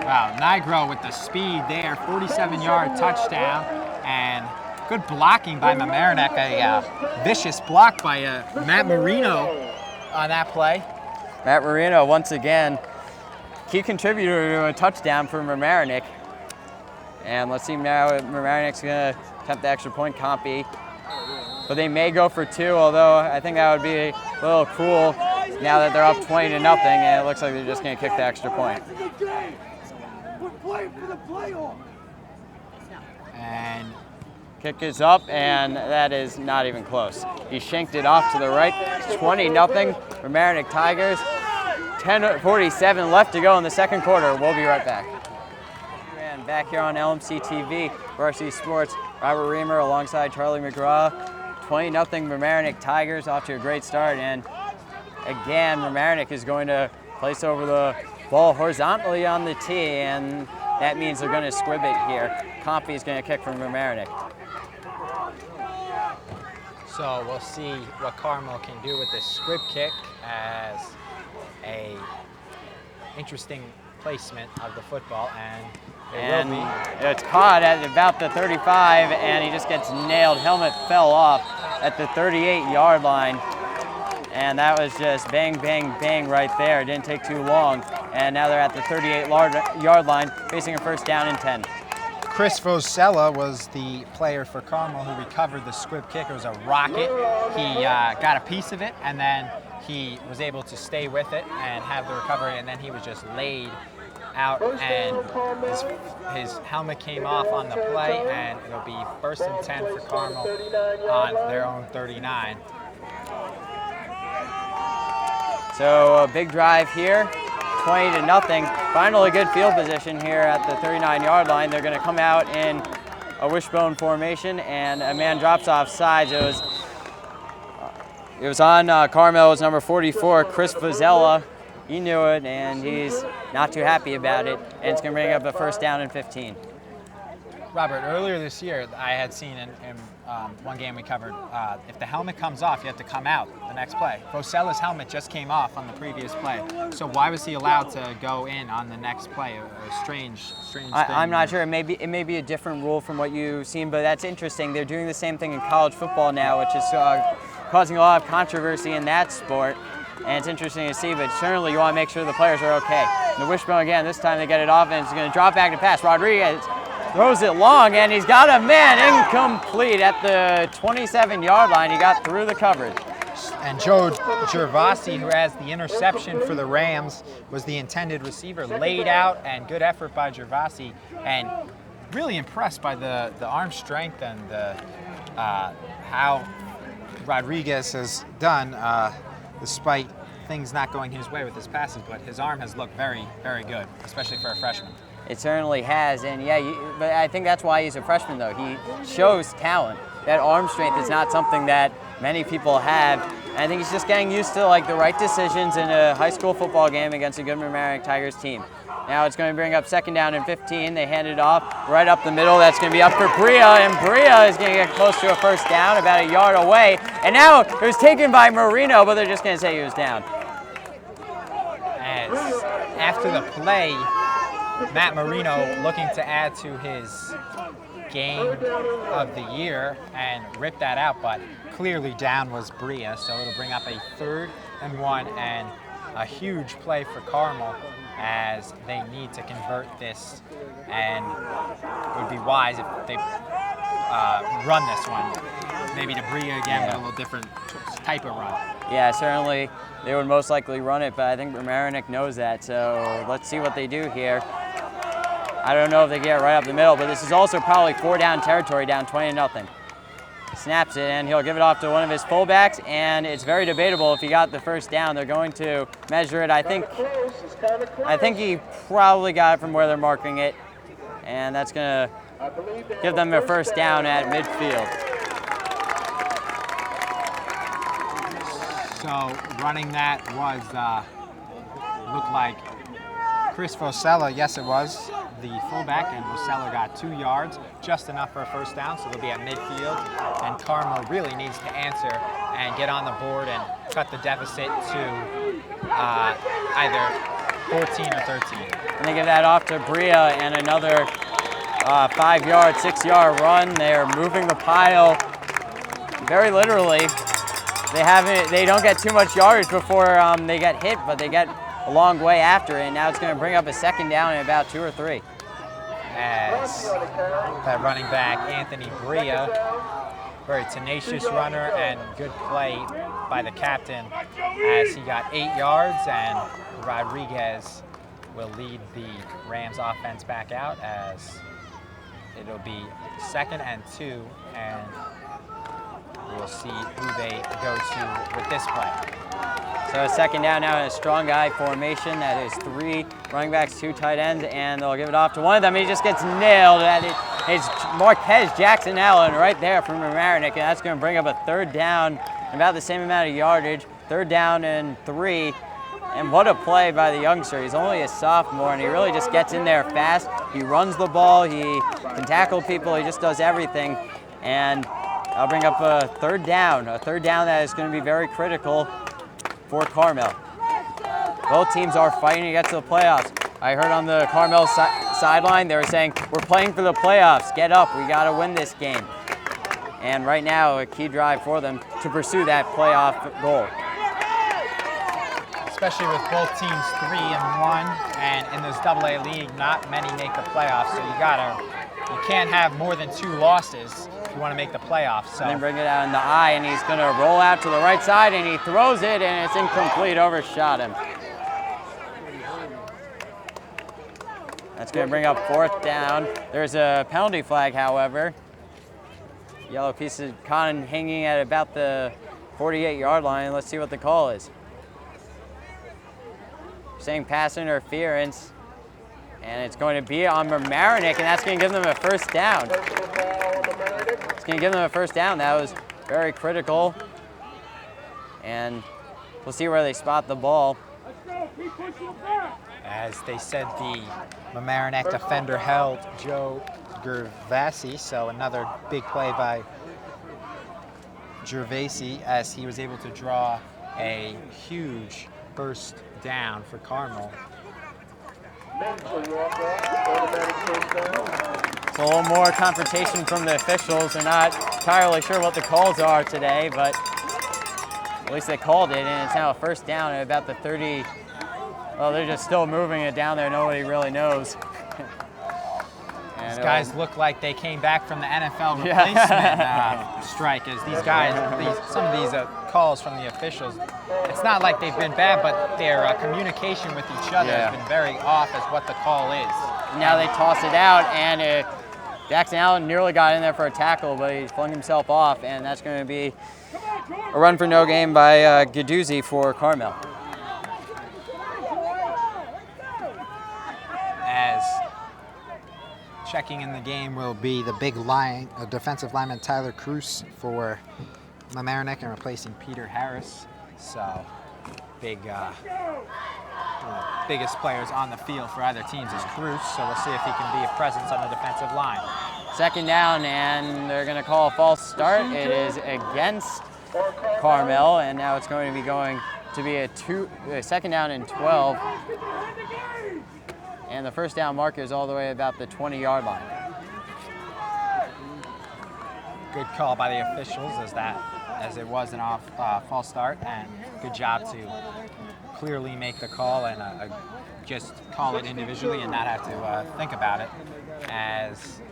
Speaker 1: Wow, Nigro with the speed there, 47-yard touchdown, and good blocking by Mamaroneck, a vicious block by Matt Marino on that play.
Speaker 2: Matt Marino, once again, key contributor to a touchdown for Mamaroneck. And let's see now if Mamaroneck's going to attempt the extra point, Compy. But they may go for 2, although I think that would be a little cruel now that they're up 20-0, and it looks like they're just going to kick the extra point.
Speaker 1: And
Speaker 2: kick is up, and that is not even close. He shanked it off to the right. 20-0, Mamaroneck Tigers. 10:47 left to go in the second quarter. We'll be right back. And back here on LMC-TV, Varsity Sports, Robert Riemer alongside Charlie McGraw. 20-0 Mamaroneck Tigers, off to a great start. And again, Mamaroneck is going to place over the ball horizontally on the tee, and that means they're going to squib it here. Comfy is going to kick from Mamaroneck.
Speaker 1: So we'll see what Carmel can do with this squib kick as a interesting placement of the football, and
Speaker 2: it's caught at about the 35, and he just gets nailed. Helmet fell off at the 38-yard line, and that was just bang, bang, bang right there. It didn't take too long, and now they're at the 38-yard line, facing a first down and 10.
Speaker 1: Chris Vosella was the player for Carmel who recovered the squib kick. It was a rocket. He got a piece of it, and then he was able to stay with it and have the recovery, and then he was just laid out, and his helmet came off on the play, and it'll be first and 10 for Carmel on their own 39.
Speaker 2: So a big drive here, 20-0. Finally good field position here at the 39-yard line. They're going to come out in a wishbone formation, and a man drops off sides. It was on Carmel, it was number 44, Chris Vosella. He knew it, and he's not too happy about it, and it's going to bring up a first down and 15.
Speaker 1: Robert, earlier this year, I had seen in one game we covered, if the helmet comes off, you have to come out the next play. Vosella's helmet just came off on the previous play, so why was he allowed to go in on the next play? A strange thing.
Speaker 2: I'm not sure. It may be a different rule from what you've seen, but that's interesting. They're doing the same thing in college football now, which is causing a lot of controversy in that sport. And it's interesting to see, but certainly you want to make sure the players are okay. And the wishbone again, this time they get it off, and it's going to drop back to pass. Rodriguez throws it long, and he's got a man incomplete at the 27-yard line. He got through the coverage.
Speaker 1: And Joe Gervasi, who has the interception for the Rams, was the intended receiver, laid out, and good effort by Gervasi, and really impressed by the arm strength and the how Rodriguez has done, despite things not going his way with his passes, but his arm has looked very, very good, especially for a freshman.
Speaker 2: It certainly has, and yeah, but I think that's why he's a freshman, though. He shows talent. That arm strength is not something that many people have, and I think he's just getting used to like the right decisions in a high school football game against a good Mamaroneck Tigers team. Now it's going to bring up second down and 15. They hand it off right up the middle. That's going to be up for Bria, and Bria is going to get close to a first down, about a yard away. And now it was taken by Marino, but they're just going to say he was down.
Speaker 1: As after the play, Matt Marino looking to add to his game of the year and rip that out, but clearly down was Bria, so it'll bring up a 3rd and 1 and a huge play for Carmel as they need to convert this, and it would be wise if they run this one. Maybe to Bria again, but a little different type of run.
Speaker 2: Yeah, certainly they would most likely run it, but I think Mamaroneck knows that, so let's see what they do here. I don't know if they get it right up the middle, but this is also probably 4-down territory, down 20-0. Snaps it, and he'll give it off to one of his fullbacks, and it's very debatable if he got the first down. They're going to measure it. I think he probably got it from where they're marking it, and that's going to give them their first down at midfield.
Speaker 1: So running that was, looked like Chris Vosella, yes it was, the fullback, and Vosella got 2 yards, just enough for a first down, so they'll be at midfield, and Carmel really needs to answer and get on the board and cut the deficit to either 14 or 13.
Speaker 2: And they give that off to Bria, and another 5-yard, 6-yard run. They're moving the pile very literally. They don't get too much yardage before they get hit, but they get a long way after it, and now it's going to bring up a second down and about 2 or 3.
Speaker 1: As that running back, Anthony Bria, very tenacious runner and good play by the captain as he got 8 yards, and Rodriguez will lead the Rams offense back out as it'll be 2nd and 2, and we'll see who they go to with this play.
Speaker 2: So second down now in a strong guy formation. That is 3 running backs, 2 tight ends, and they'll give it off to one of them. He just gets nailed at it It's Marquez Jackson Allen right there from Mamaroneck, and that's going to bring up a third down, about the same amount of yardage. Third down and 3. And what a play by the youngster. He's only a sophomore, and he really just gets in there fast. He runs the ball, he can tackle people, he just does everything. And I'll bring up a third down that is going to be very critical for Carmel. Both teams are fighting to get to the playoffs. I heard on the Carmel sideline, they were saying, we're playing for the playoffs, get up, we got to win this game. And right now, a key drive for them to pursue that playoff goal.
Speaker 1: Especially with both teams 3-1, and in this AA league, not many make the playoffs. So you can't have more than 2 losses if you want to make the playoffs. So
Speaker 2: then bring it out in the eye, and he's going to roll out to the right side, and he throws it, and it's incomplete. Overshot him. That's going to bring up 4th down. There's a penalty flag, however. Yellow piece of cotton hanging at about the 48-yard line. Let's see what the call is. Saying pass interference, and it's going to be on Mamaroneck, and that's going to give them a first down. It's going to give them a first down. That was very critical, and we'll see where they spot the ball.
Speaker 1: As they said, the Mamaroneck defender held Joe Gervasi, so another big play by Gervasi as he was able to draw a huge first down for Carmel.
Speaker 2: It's a little more confrontation from the officials. They're not entirely sure what the calls are today, but at least they called it, and it's now a first down at about the 30. Well, they're just still moving it down there. Nobody really knows.
Speaker 1: These guys look like they came back from the NFL replacement strike. As these guys, some of these calls from the officials, it's not like they've been bad, but their communication with each other has been very off as what the call is.
Speaker 2: Now they toss it out, and Jackson Allen nearly got in there for a tackle, but he flung himself off, and that's going to be a run for no gain by Gaduzzi for Carmel.
Speaker 1: As checking in the game will be the big defensive lineman Tyler Cruz for Mamaroneck and replacing Peter Harris. So biggest players on the field for either teams is Cruz. So we'll see if he can be a presence on the defensive line.
Speaker 2: Second down, and they're going to call a false start. It is against Carmel, and now it's going to be a second down and 12. And the first down marker is all the way about the 20-yard line.
Speaker 1: Good call by the officials as it was an false start, and good job to clearly make the call and just call it individually and not have to think about it, as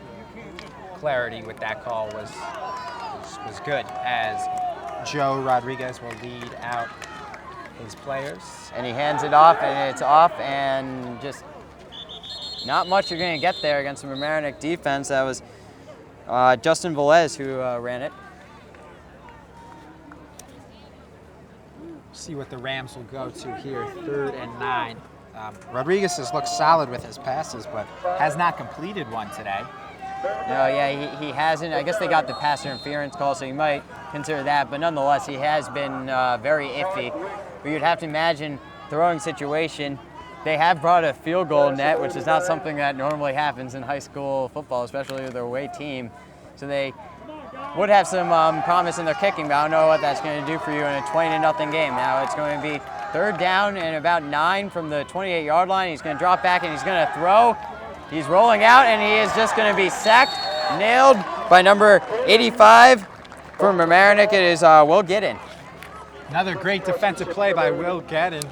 Speaker 1: clarity with that call was good, as Joe Rodriguez will lead out his players.
Speaker 2: And he hands it off, and it's off, and just not much you're going to get there against the Mamaroneck defense. That was Justin Velez who ran it.
Speaker 1: See what the Rams will go to here, 3rd and 9. Rodriguez has looked solid with his passes, but has not completed one today.
Speaker 2: No, yeah, he hasn't. I guess they got the pass interference call, so you might consider that. But nonetheless, he has been very iffy. But you'd have to imagine throwing situation. They have brought a field goal net, which is not something that normally happens in high school football, especially with their away team. So they would have some promise in their kicking, but I don't know what that's going to do for you in a 20-0 game. Now it's going to be 3rd down and about 9 from the 28-yard line. He's going to drop back and he's going to throw. He's rolling out, and he is just going to be sacked, nailed by number 85 from Mamaroneck. It is Will Giddin.
Speaker 1: Another great defensive play by Will Giddin,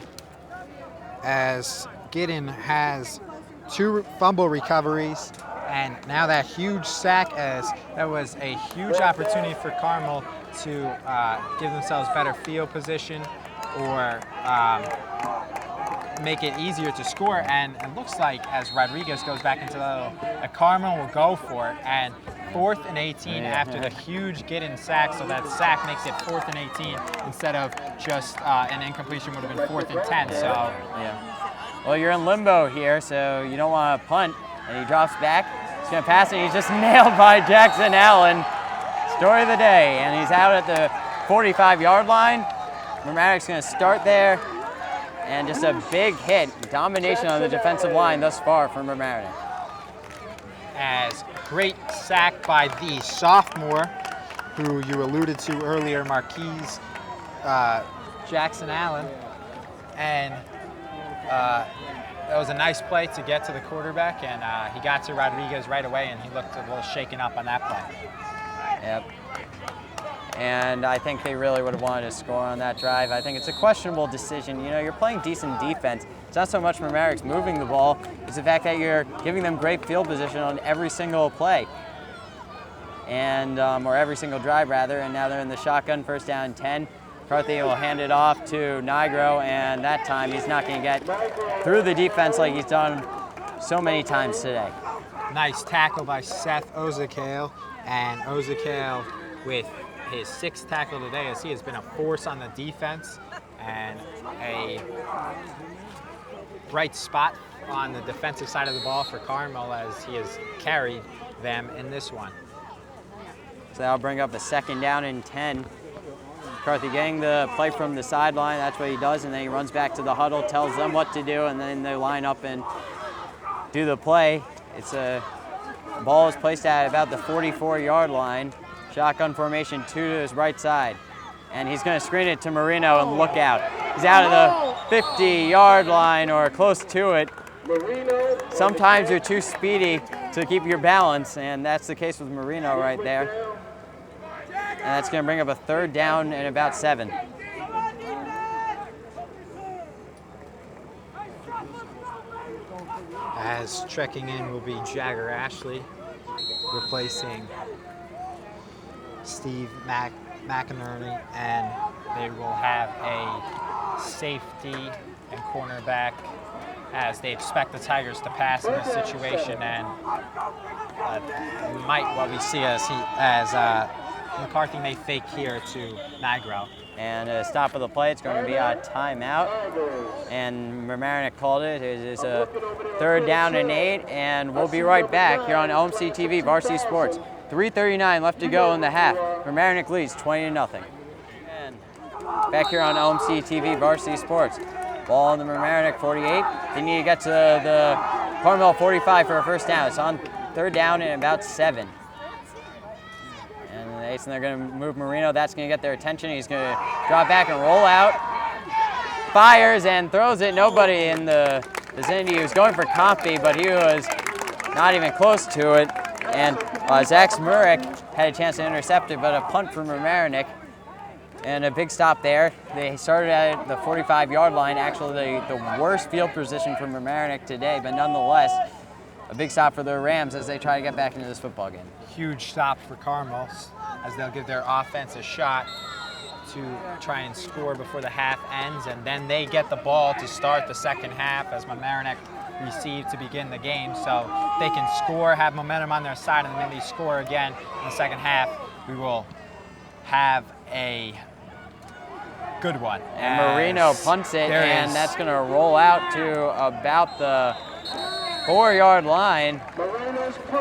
Speaker 1: as Giddin has 2 fumble recoveries, and now that huge sack, as that was a huge opportunity for Carmel to give themselves better field position or make it easier to score. And it looks like as Rodriguez goes back into the Carmel will go for it, and 4th and 18 after the huge Giddin sack, so that sack makes it 4th and 18 instead of just an incompletion would have been 4th and 10. So
Speaker 2: yeah. Well, you're in limbo here, so you don't want to punt, and he drops back. He's gonna pass and he's just nailed by Jackson Allen. Story of the day, and he's out at the 45-yard line. Mamaroneck's gonna start there, and just a big hit, domination on the defensive line thus far from Mamaroneck.
Speaker 1: As great sack by the sophomore, who you alluded to earlier, Marquise Jackson Allen, and that was a nice play to get to the quarterback, and he got to Rodriguez right away, and he looked a little shaken up on that play.
Speaker 2: Yep. And I think they really would have wanted to score on that drive. I think it's a questionable decision. You know, you're playing decent defense. It's not so much Mamaroneck's moving the ball, it's the fact that you're giving them great field position on every single play. And, or every single drive rather, and now they're in the shotgun, first down and 10. McCarthy will hand it off to Nigro, and that time he's not going to get through the defense like he's done so many times today.
Speaker 1: Nice tackle by Seth Ozakale, and Ozakale with his 6th tackle today, as he has been a force on the defense and a bright spot on the defensive side of the ball for Carmel, as he has carried them in this one.
Speaker 2: So that'll bring up a 2nd down and 10. McCarthy getting the play from the sideline, that's what he does, and then he runs back to the huddle, tells them what to do, and then they line up and do the play. It's a ball is placed at about the 44-yard line. Shotgun formation, 2 to his right side. And he's going to screen it to Marino, and look out. He's out of the 50-yard line or close to it. Sometimes you're too speedy to keep your balance, and that's the case with Marino right there. And that's going to bring up a 3rd down and about 7.
Speaker 1: As trekking in will be Jagger Ashley, replacing Steve McInerney, and they will have a safety and cornerback, as they expect the Tigers to pass in this situation, and what we see as McCarthy may fake here to Nigro.
Speaker 2: And a stop of the play, it's going to be a timeout. And Mamaroneck called it. It is a 3rd down and 8, and we'll be right back here on LMC-TV Varsity Sports. 3:39 left to go in the half. Mamaroneck leads 20-0. And back here on LMC-TV Varsity Sports. Ball on the Mamaroneck 48. They need to get to the Carmel 45 for a first down. It's on 3rd down and about 7. And they're going to move Marino. That's going to get their attention. He's going to drop back and roll out. Fires and throws it. Nobody in the vicinity. He was going for Compy, but he was not even close to it. And Zach Smurek had a chance to intercept it, but a punt from Mamaroneck. And a big stop there. They started at the 45-yard line, actually the worst field position for Mamaroneck today, but nonetheless, a big stop for the Rams as they try to get back into this football game.
Speaker 1: Huge stop for Carmel, as they'll give their offense a shot to try and score before the half ends, and then they get the ball to start the second half as Mamaroneck receive to begin the game. So they can score, have momentum on their side, and then they score again in the second half. We will have a good one.
Speaker 2: And Marino punts it, and that's going to roll out to about the 4-yard line.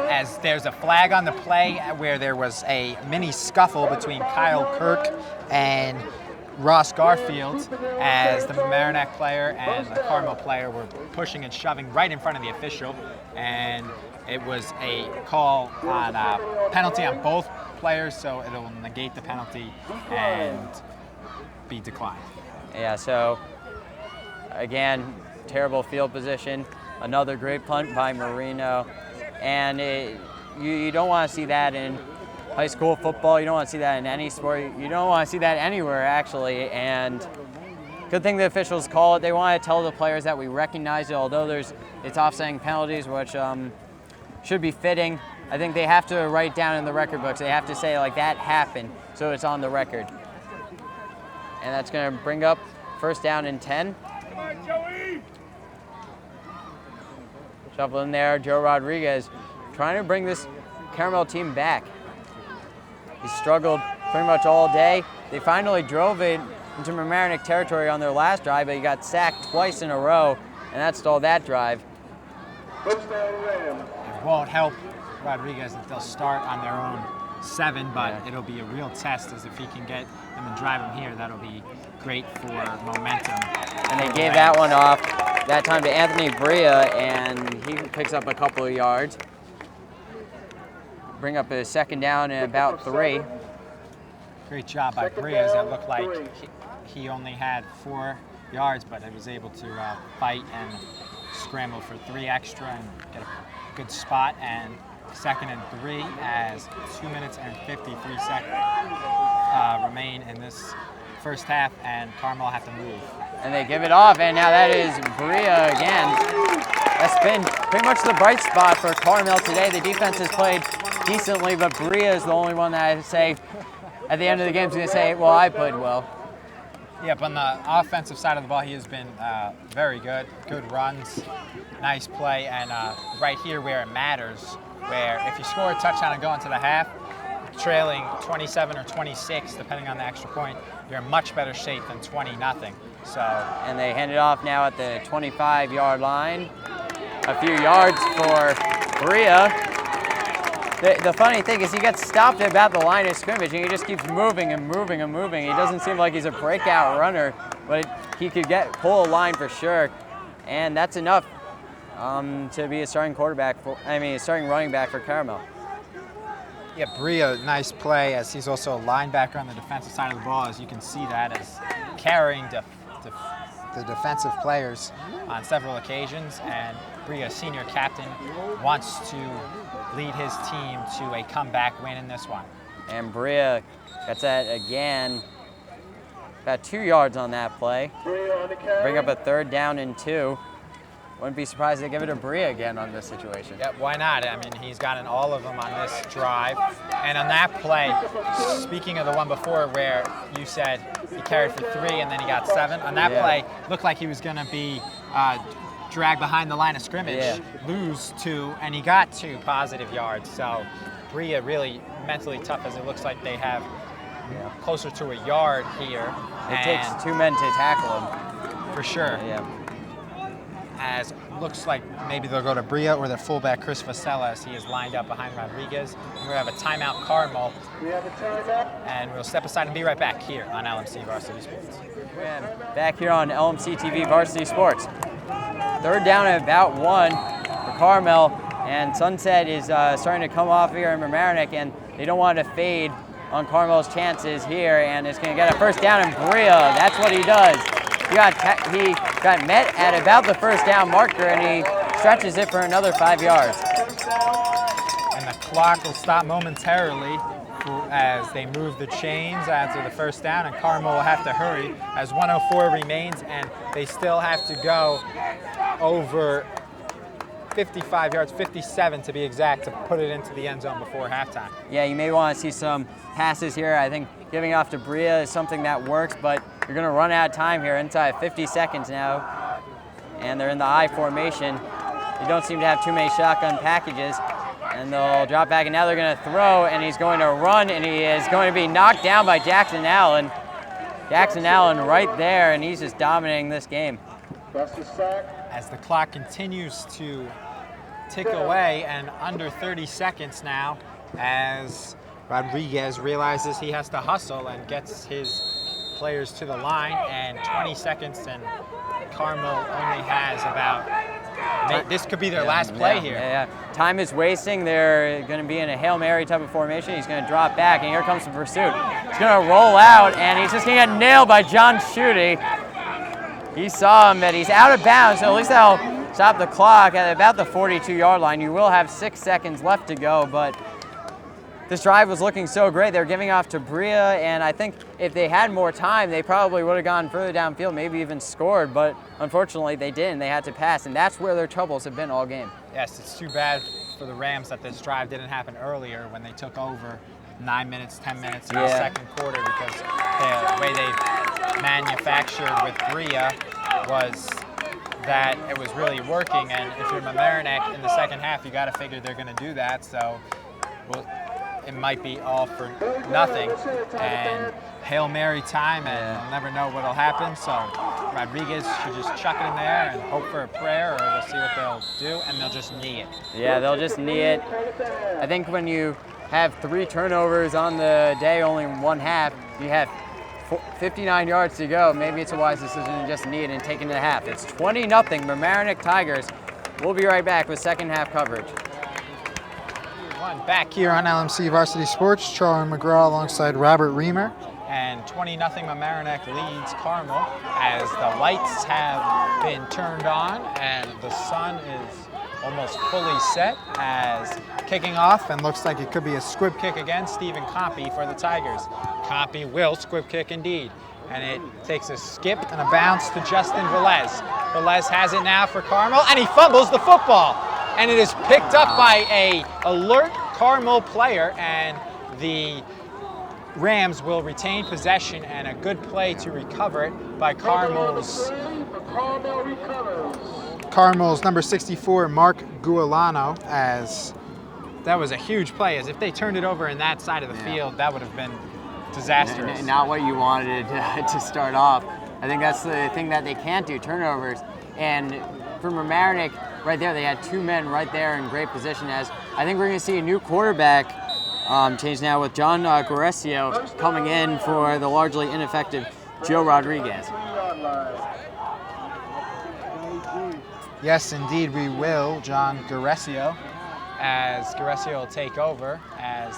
Speaker 1: As there's a flag on the play where there was a mini scuffle between Kyle Kirk and Ross Garfield, as the Mamaroneck player and the Carmel player were pushing and shoving right in front of the official, and it was a call on a penalty on both players, so it'll negate the penalty and be declined.
Speaker 2: Yeah, so again, terrible field position. Another great punt by Marino, and you don't want to see that in high school football. You don't want to see that in any sport. You don't want to see that anywhere, actually. And good thing the officials call it. They want to tell the players that we recognize it, although it's offsetting penalties, which should be fitting. I think they have to write down in the record books. They have to say, like, that happened, so it's on the record. And that's going to bring up 1st down and 10.
Speaker 4: Come on, Joey!
Speaker 2: Shuffle in there, Joe Rodriguez trying to bring this Carmel team back. He struggled pretty much all day. They finally drove it into Mamaroneck territory on their last drive, but he got sacked twice in a row, and that stalled that drive.
Speaker 1: It won't help Rodriguez that they'll start on their own 7, but it'll be a real test as if he can get them and drive them here. That'll be great for momentum.
Speaker 2: And they gave that one off that time to Anthony Bria, and he picks up a couple of yards. Bring up a second down and about 3.
Speaker 1: Great job by Bria, as it looked like he only had 4 yards, but he was able to fight and scramble for 3 extra and get a good spot. And 2nd and 3 as 2 minutes and 53 seconds remain in this first half, and Carmel have to move.
Speaker 2: And they give it off, and now that is Bria again. That's been pretty much the bright spot for Carmel today. The defense has played decently, but Bria is the only one that I say at the end of the game is going to say, well, I played well.
Speaker 1: Yeah, but on the offensive side of the ball, he has been very good. Good runs, nice play, and right here where it matters, where if you score a touchdown and go into the half, trailing 27 or 26, depending on the extra point, you're in much better shape than 20-0. So.
Speaker 2: And they hand it off now at the 25-yard line. A few yards for Bria. The funny thing is he gets stopped about the line of scrimmage and he just keeps moving and moving and moving. He doesn't seem like he's a breakout runner, but he could pull a line for sure. And that's enough to be a starting starting running back for Carmel.
Speaker 1: Yeah, Bria, nice play, as he's also a linebacker on the defensive side of the ball, as you can see that, as carrying the defensive players on several occasions. And Bria, senior captain, wants to lead his team to a comeback win in this one.
Speaker 2: And Bria gets that again, about 2 yards on that play. Bring up a 3rd down and 2. Wouldn't be surprised to give it to Bria again on this situation.
Speaker 1: Yeah, why not? I mean, he's gotten all of them on this drive. And on that play, speaking of the one before where you said he carried for 3 and then he got 7, on that play, looked like he was going to be dragged behind the line of scrimmage, lose 2, and he got 2 positive yards. So Bria really mentally tough, as it looks like they have closer to a yard here.
Speaker 2: It takes 2 men to tackle him.
Speaker 1: For sure.
Speaker 2: Yeah.
Speaker 1: As looks like maybe they'll go to Bria or their fullback Chris Vasella, as he is lined up behind Rodriguez. We're going to have a timeout, Carmel. And we'll step aside and be right back here on LMC Varsity Sports.
Speaker 2: Back here on LMC-TV Varsity Sports. 3rd down at about 1 for Carmel, and Sunset is starting to come off here in Mamaroneck, and they don't want to fade on Carmel's chances here, and it's going to get a 1st down in Bria. That's what he does. He got met at about the 1st down marker, and he stretches it for another 5 yards.
Speaker 1: And the clock will stop momentarily as they move the chains after the 1st down, and Carmel will have to hurry as 1:04 remains, and they still have to go over 55 yards, 57 to be exact, to put it into the end zone before halftime.
Speaker 2: Yeah, you may want to see some passes here. I think giving off to Bria is something that works, but you're going to run out of time here inside 50 seconds now, and they're in the I formation. They don't seem to have too many shotgun packages, and they'll drop back, and now they're going to throw, and he's going to run, and he is going to be knocked down by Jackson Allen. Jackson Allen right there, and he's just dominating this game.
Speaker 1: As the clock continues to tick away, and under 30 seconds now, as Rodriguez realizes he has to hustle and gets his players to the line, and 20 seconds, and Carmel only has about, this could be their last play here.
Speaker 2: Yeah. Time is wasting. They're going to be in a Hail Mary type of formation. He's going to drop back, and here comes the pursuit. He's going to roll out, and he's just going to get nailed by John Schutte. He saw him, but he's out of bounds, so at least that'll stop the clock at about the 42-yard line. You will have 6 seconds left to go, but this drive was looking so great. They were giving off to Bria, and I think if they had more time, they probably would have gone further downfield, maybe even scored, but unfortunately they didn't. They had to pass, and that's where their troubles have been all game.
Speaker 1: Yes, it's too bad for the Rams that this drive didn't happen earlier when they took over 9 minutes, 10 minutes in the second quarter, because the way they manufactured with Bria was that it was really working, and if you're Mamaroneck in the second half, you got to figure they're going to do that, so it might be all for nothing, and Hail Mary time, and you'll never know what'll happen. So Rodriguez should just chuck it in there and hope for a prayer, or we'll see what they'll do, and they'll just knee it.
Speaker 2: Yeah, they'll just knee it. I think when you have 3 turnovers on the day, only in one half, you have 59 yards to go. Maybe it's a wise decision to just knee it and take it to the half. It's 20-0, Mamaroneck Tigers. We'll be right back with second half coverage.
Speaker 1: Back here on LMC Varsity Sports, Charlie McGraw alongside Robert Riemer. And 20-0 Mamaroneck leads Carmel as the lights have been turned on and the sun is almost fully set as kicking off, and looks like it could be a squib kick again. Stephen Compy for the Tigers. Compy will squib kick indeed. And it takes a skip and a bounce to Justin Velez. Velez has it now for Carmel, and he fumbles the football. And it is picked up by a alert Carmel player, and the Rams will retain possession, and a good play to recover it by Carmel's number 64, Mark Guilano, as that was a huge play, as if they turned it over in that side of the field, that would have been disastrous.
Speaker 2: Not what you wanted to start off. I think that's the thing that they can't do, turnovers. And for Mamaroneck, right there, they had 2 men right there in great position, as I think we're going to see a new quarterback change now with John Guresio coming in for the largely ineffective Joe Rodriguez.
Speaker 1: Yes, indeed, we will, John Guresio, as Guresio will take over, as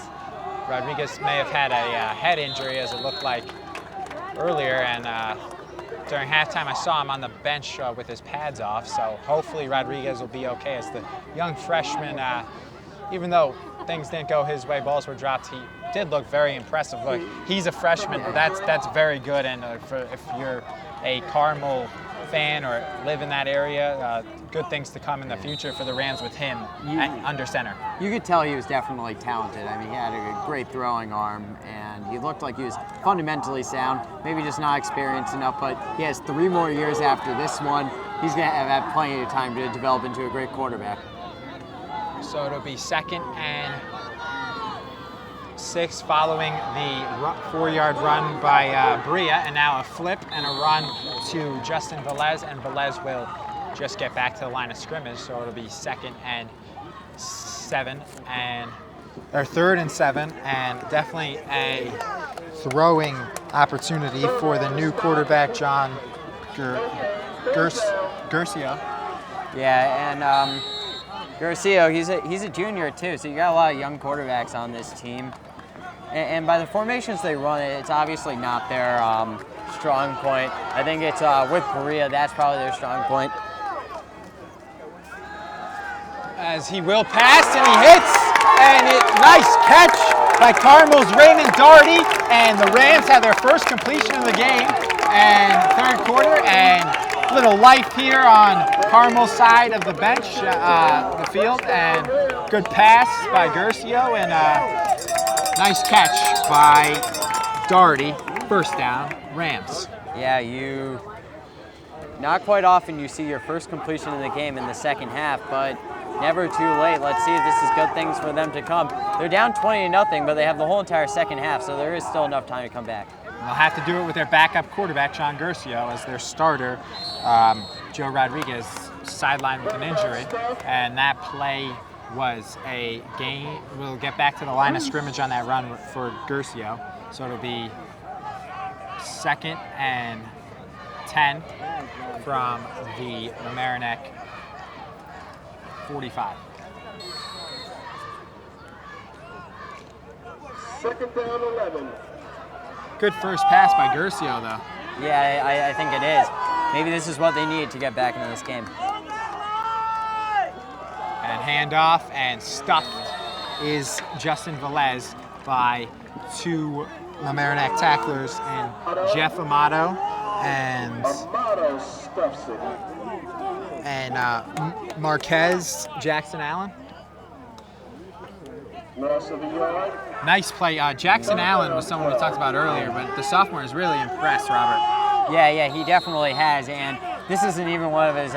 Speaker 1: Rodriguez may have had a head injury, as it looked like earlier, and during halftime I saw him on the bench with his pads off, so hopefully Rodriguez will be okay, as the young freshman, even though things didn't go his way, balls were dropped, he did look very impressive. Look, he's a freshman, but that's very good, and if you're a Carmel fan or live in that area, good things to come in the future for the Rams with him under center.
Speaker 2: You could tell he was definitely talented. I mean, he had a great throwing arm, and he looked like he was fundamentally sound, maybe just not experienced enough, but he has 3 more years after this one. He's going to have plenty of time to develop into a great quarterback.
Speaker 1: So it'll be 2nd and 6 following the 4-yard run by Bria, and now a flip and a run to Justin Velez, and Velez will just get back to the line of scrimmage, so it'll be 2nd and 7, or 3rd and 7, and definitely a throwing opportunity for the new quarterback, John Guresio.
Speaker 2: Yeah, and Guresio, he's a junior too, so you got a lot of young quarterbacks on this team. And by the formations they run, it's obviously not their strong point. I think it's with Berea, that's probably their strong point.
Speaker 1: As he will pass, and he hits, and nice catch by Carmel's Raymond Doherty, and the Rams have their first completion of the game, and 3rd quarter, and little life here on Carmel's side of the bench, the field, and good pass by Guresio, and nice catch by Doherty. First down, Rams.
Speaker 2: Yeah, not quite often you see your first completion of the game in the second half, but never too late. Let's see if this is good things for them to come. They're down 20-0, but they have the whole entire second half, so there is still enough time to come back.
Speaker 1: They'll have to do it with their backup quarterback, John Guresio, as their starter, Joe Rodriguez, sidelined with an injury, and that play was a gain. We'll get back to the line of scrimmage on that run for Guresio, so it'll be 2nd and 10 from the Mamaroneck 45.
Speaker 3: 2nd down 11.
Speaker 1: Good first pass by Guresio, though.
Speaker 2: Yeah, I think it is. Maybe this is what they need to get back into this game.
Speaker 1: And handoff, and stuffed is Justin Velez by 2 Mamaroneck tacklers, and Jeff Amato and Marquez Jackson Allen. Nice play. Jackson Allen was someone we talked about earlier, but the sophomore has really impressed, Robert.
Speaker 2: Yeah, he definitely has, and this isn't even one of his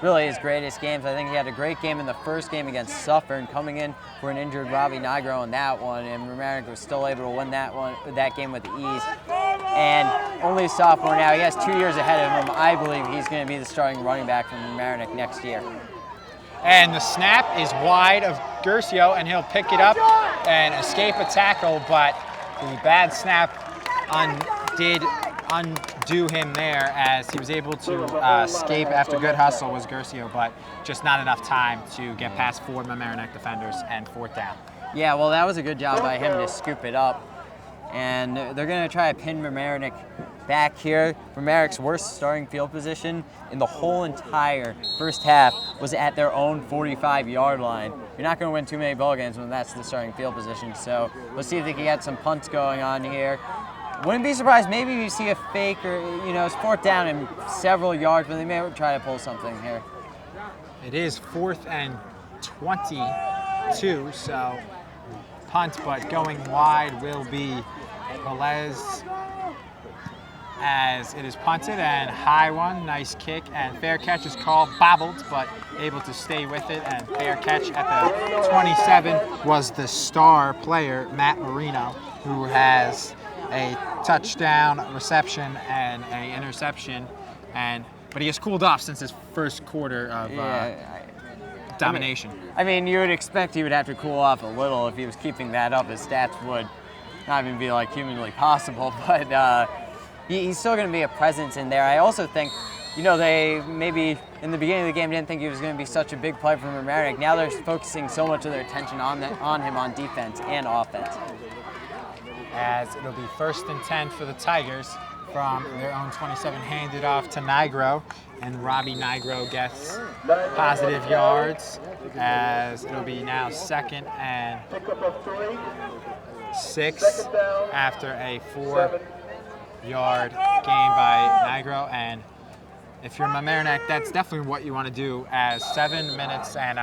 Speaker 2: really his greatest games. I think he had a great game in the first game against Suffern, coming in for an injured Robbie Nigro in that one, and Mamaroneck was still able to win that game with ease. and only a sophomore now. He has 2 years ahead of him. I believe he's going to be the starting running back from Mamaroneck next year.
Speaker 1: And the snap is wide of Gercio, and he'll pick it up and escape a tackle, but the bad snap did undo him there, as he was able to escape after good hustle was Gercio, but just not enough time to get past 4 Mamaroneck defenders and 4th down.
Speaker 2: Yeah, well, that was a good job by him to scoop it up. And they're going to try to pin Mamaroneck back here. Mamaroneck's worst starting field position in the whole entire first half was at their own 45-yard line. You're not going to win too many ball games when that's the starting field position. So let's see if they can get some punts going on here. Wouldn't be surprised, maybe you see a fake, or it's 4th down and several yards, but they may try to pull something here.
Speaker 1: It is 4th and 22, so punt, but going wide will be Velazquez, as it is punted, and high one, nice kick, and fair catch is called, bobbled, but able to stay with it, and fair catch at the 27 was the star player, Marino, who has a touchdown reception and an interception, but he has cooled off since his first quarter of domination.
Speaker 2: I mean, you would expect he would have to cool off a little. If he was keeping that up, his stats would not even be like humanly possible, but he's still going to be a presence in there. I also think, they maybe in the beginning of the game didn't think he was going to be such a big play from Mamaroneck. Now they're focusing so much of their attention on him on defense and offense.
Speaker 1: As it'll be 1st and 10 for the Tigers from their own 27, handed off to Nigro, and Robbie Nigro gets positive yards, as it'll be now 2nd and 6 after a 4-yard gain by Nigro. And if you're Mamaroneck, that's definitely what you want to do, as 7 minutes and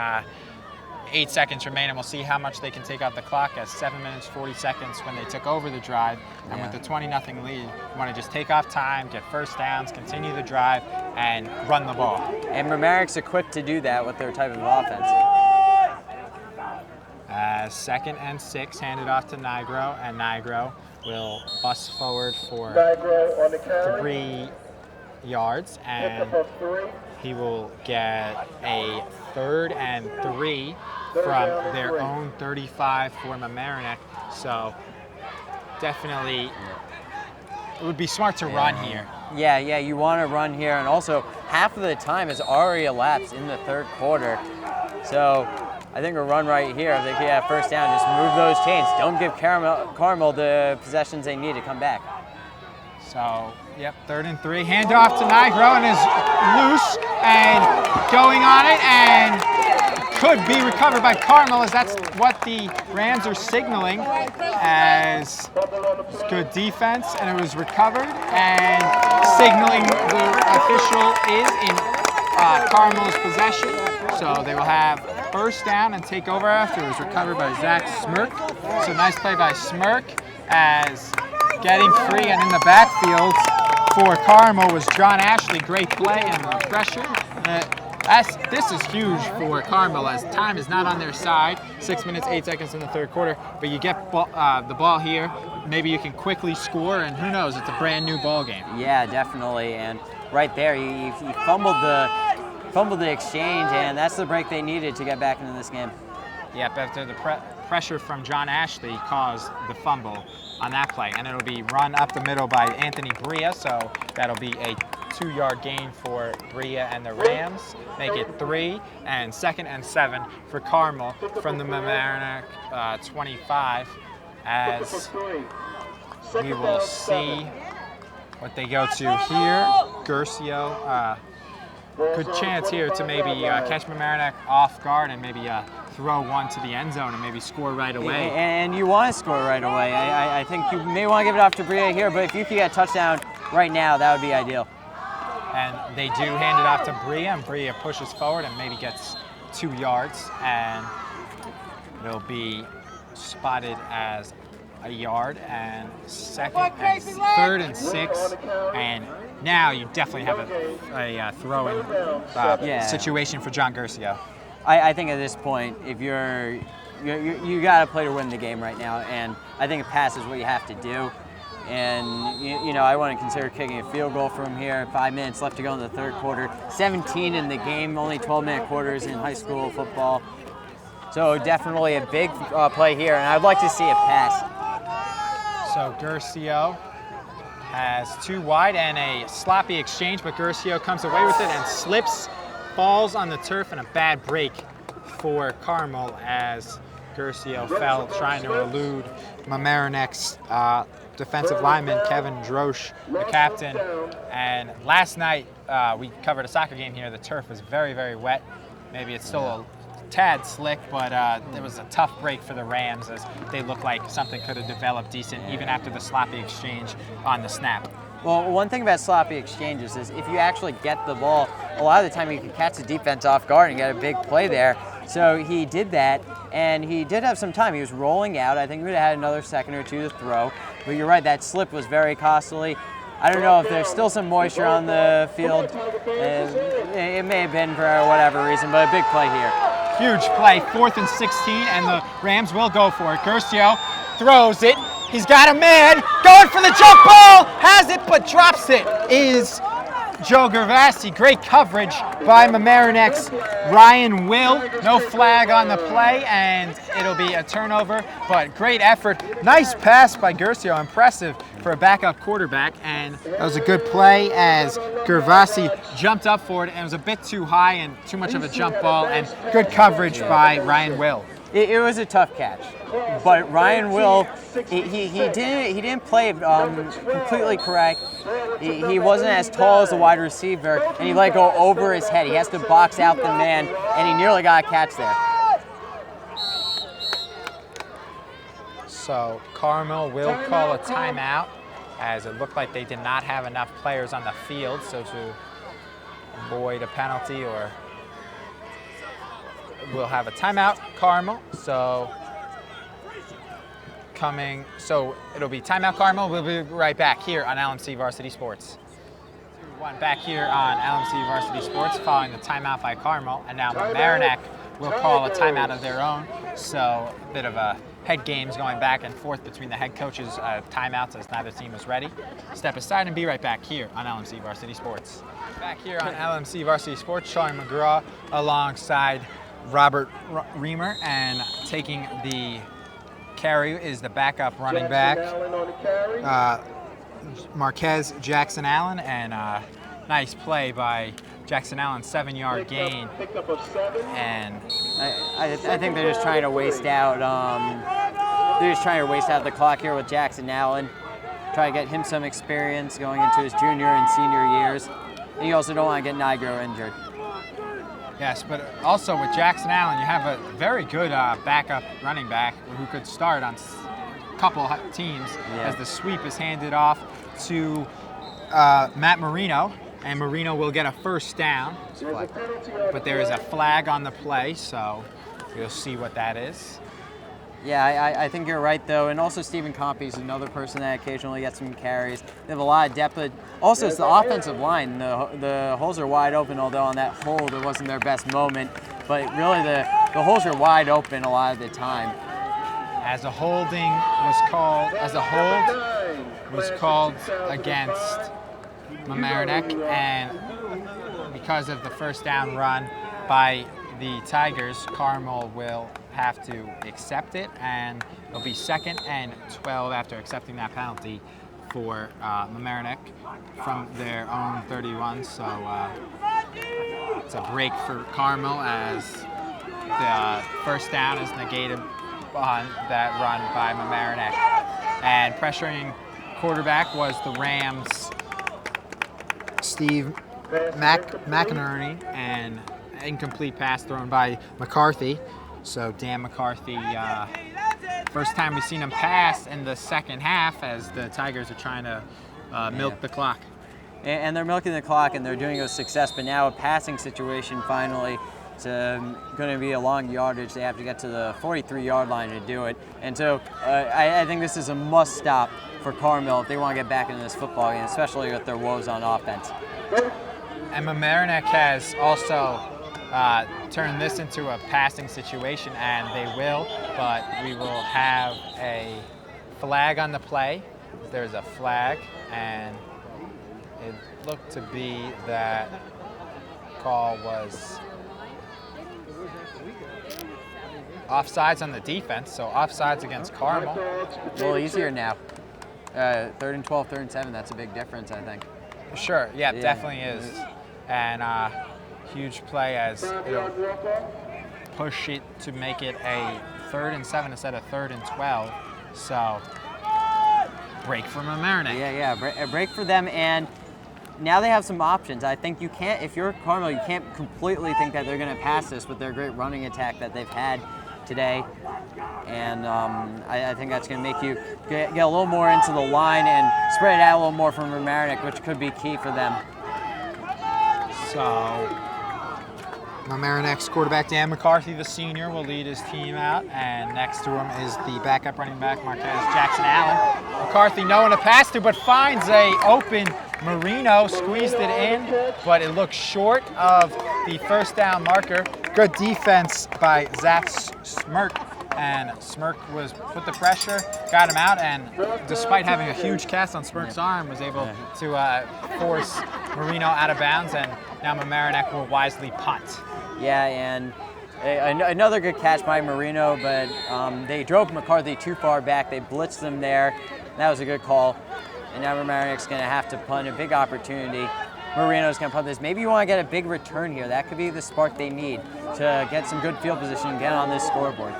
Speaker 1: 8 seconds remain, and we'll see how much they can take out the clock, as 7 minutes 40 seconds when they took over the drive, and with the 20-0 lead, you want to just take off time, get 1st downs, continue the drive, and run the ball.
Speaker 2: And Mamaroneck's equipped to do that with their type of offense.
Speaker 1: 2nd and 6, handed off to Nigro, and Nigro will bust forward for 3 yards, and he will get a 3rd and 3 from their own 35 for Mamaroneck. So definitely it would be smart to run here.
Speaker 2: Yeah, you want to run here, and also half of the time has already elapsed in the 3rd quarter. So I think a run right here, if they can have 1st down, just move those chains. Don't give Carmel the possessions they need to come back.
Speaker 1: So, 3rd and 3, hand off to Nigro, and is loose and going on it, and could be recovered by Carmel, as that's what the Rams are signaling, as good defense, and it was recovered, and signaling the official is in Carmel's possession. So they will have 1st down and take over after. It was recovered by Zach Smirk. So nice play by Smirk, as getting free, and in the backfield for Carmel was John Ashley. Great play and the pressure. This is huge for Carmel, as time is not on their side. 6 minutes, 8 seconds in the 3rd quarter, but you get the ball here. Maybe you can quickly score, and who knows, it's a brand new ball game.
Speaker 2: Yeah, definitely, and right there, you fumbled the exchange, and that's the break they needed to get back into this game.
Speaker 1: Yep, after the pressure from John Ashley caused the fumble on that play, and it'll be run up the middle by Anthony Bria, so that'll be a 2-yard gain for Bria and the Rams, make it 3, and 2nd and 7 for Carmel from the Mamaroneck 25, as we will see what they go to here. Gercio, good chance here to maybe catch Mamaroneck off guard and maybe throw one to the end zone and maybe score right away.
Speaker 2: And you want to score right away. I think you may want to give it off to Bria here, but if you could get a touchdown right now, that would be ideal.
Speaker 1: And they do hand it off to Bria, and Bria pushes forward and maybe gets 2 yards, and it'll be spotted as a yard, and 3rd and 6, and now you definitely have a throwing situation for John Gercio.
Speaker 2: I think at this point, if you got to play to win the game right now, and I think a pass is what you have to do. And, you know, I wouldn't consider kicking a field goal from here. 5 minutes left to go in the third quarter. 17 in the game, only 12-minute quarters in high school football. So definitely a big play here, and I'd like to see a pass.
Speaker 1: So Gercio has 2 wide and a sloppy exchange, but Gercio comes away with it and slips, falls on the turf, and a bad break for Carmel as Gercio fell trying to elude Mamaroneck's defensive lineman, Kevin Drosch, the captain. And last night, we covered a soccer game here. The turf was very, very wet. Maybe it's still a tad slick, but it was a tough break for the Rams as they looked like something could have developed decent even after the sloppy exchange on the snap.
Speaker 2: Well, one thing about sloppy exchanges is if you actually get the ball, a lot of the time you can catch the defense off guard and get a big play there. So he did that, and he did have some time. He was rolling out. I think we would have had another second or two to throw. But you're right, that slip was very costly. I don't know if there's still some moisture on the field. It may have been for whatever reason, but a big play here.
Speaker 1: Huge play, 4th and 16, and the Rams will go for it. Gercio throws it. He's got a man going for the jump ball. Has it, but drops it. Is Joe Gervasi. Great coverage by Mamaroneck's Ryan Will. No flag on the play, and it'll be a turnover, but great effort. Nice pass by Gercio, impressive for a backup quarterback, and that was a good play as Gervasi jumped up for it, and it was a bit too high and too much of a jump ball, and good coverage by Ryan Will.
Speaker 2: It was a tough catch, but Ryan Will, he didn't play completely correct. He wasn't as tall as the wide receiver, and he let go over his head. He has to box out the man, and he nearly got a catch there.
Speaker 1: So Carmel will call a timeout as it looked like they did not have enough players on the field, so to avoid a penalty, or we'll have a timeout, Carmel. So it'll be timeout, Carmel. We'll be right back here on LMC Varsity Sports. One back here on LMC Varsity Sports following the timeout by Carmel, and now Mamaroneck will call a timeout of their own. So a bit of a head games going back and forth between the head coaches' timeouts as neither team was ready. Step aside and be right back here on LMC Varsity Sports. Back here on LMC Varsity Sports, Sean McGraw alongside Robert Riemer, and taking the carry is the backup running back, Marquez Jackson Allen, and nice play by Jackson Allen, 7-yard gain. And
Speaker 2: I think they're just trying to waste out. The clock here with Jackson Allen. Try to get him some experience going into his junior and senior years. And you also don't want to get Nigro injured.
Speaker 1: Yes, but also with Jackson Allen, you have a very good backup running back who could start on a couple teams as the sweep is handed off to Matt Marino, and Marino will get a first down. But there is a flag on the play, so you'll see what that is.
Speaker 2: Yeah, I think you're right, though. And also Stephen Compey is another person that occasionally gets some carries. They have a lot of depth. But also, it's the offensive line. The holes are wide open, although on that hold, it wasn't their best moment. But really, the holes are wide open a lot of the time.
Speaker 1: As a hold was called against Mamaroneck, and because of the first down run by the Tigers, Carmel will have to accept it, and it'll be 2nd and 12 after accepting that penalty for Mamaroneck from their own 31. So it's a break for Carmel as the first down is negated on that run by Mamaroneck. And pressuring quarterback was the Rams' Steve McInerney, and incomplete pass thrown by McCarthy. So Dan McCarthy, first time we've seen him pass in the second half as the Tigers are trying to milk the clock.
Speaker 2: And they're milking the clock, and they're doing it with success, but now a passing situation finally. It's going to be a long yardage. They have to get to the 43-yard line to do it. And so I think this is a must-stop for Carmel if they want to get back into this football game, especially with their woes on offense.
Speaker 1: And Mamaroneck has also turn this into a passing situation, and they will, but we will have a flag on the play there's a flag, and it looked to be that call was offsides on the defense, so offsides against Carmel.
Speaker 2: A little easier now. 3rd and 12, 3rd and 7, that's a big difference, I think.
Speaker 1: Sure, yeah, definitely is. And huge play as it'll push it to make it a 3rd and 7 instead of 3rd and 12. So, break for Mamaroneck.
Speaker 2: Yeah, a break for them, and now they have some options. I think you can't, if you're Carmel, you can't completely think that they're going to pass this with their great running attack that they've had today. And I think that's going to make you get a little more into the line and spread it out a little more from Mamaroneck, which could be key for them.
Speaker 1: So, Mamaroneck's quarterback Dan McCarthy, the senior, will lead his team out, and next to him is the backup running back Marquez Jackson Allen. McCarthy, no one to pass to, but finds a open Marino, squeezed it in, but it looks short of the first down marker. Good defense by Zach Smirk, and Smirk was put the pressure, got him out, and despite having a huge cast on Smirk's arm, was able to force Marino out of bounds, and now Mamaroneck will wisely punt.
Speaker 2: Yeah, and another good catch by Marino, but they drove McCarthy too far back. They blitzed him there. That was a good call. And now Mamaroneck's going to have to punt, a big opportunity. Marino's going to punt this. Maybe you want to get a big return here. That could be the spark they need to get some good field position and get on this scoreboard.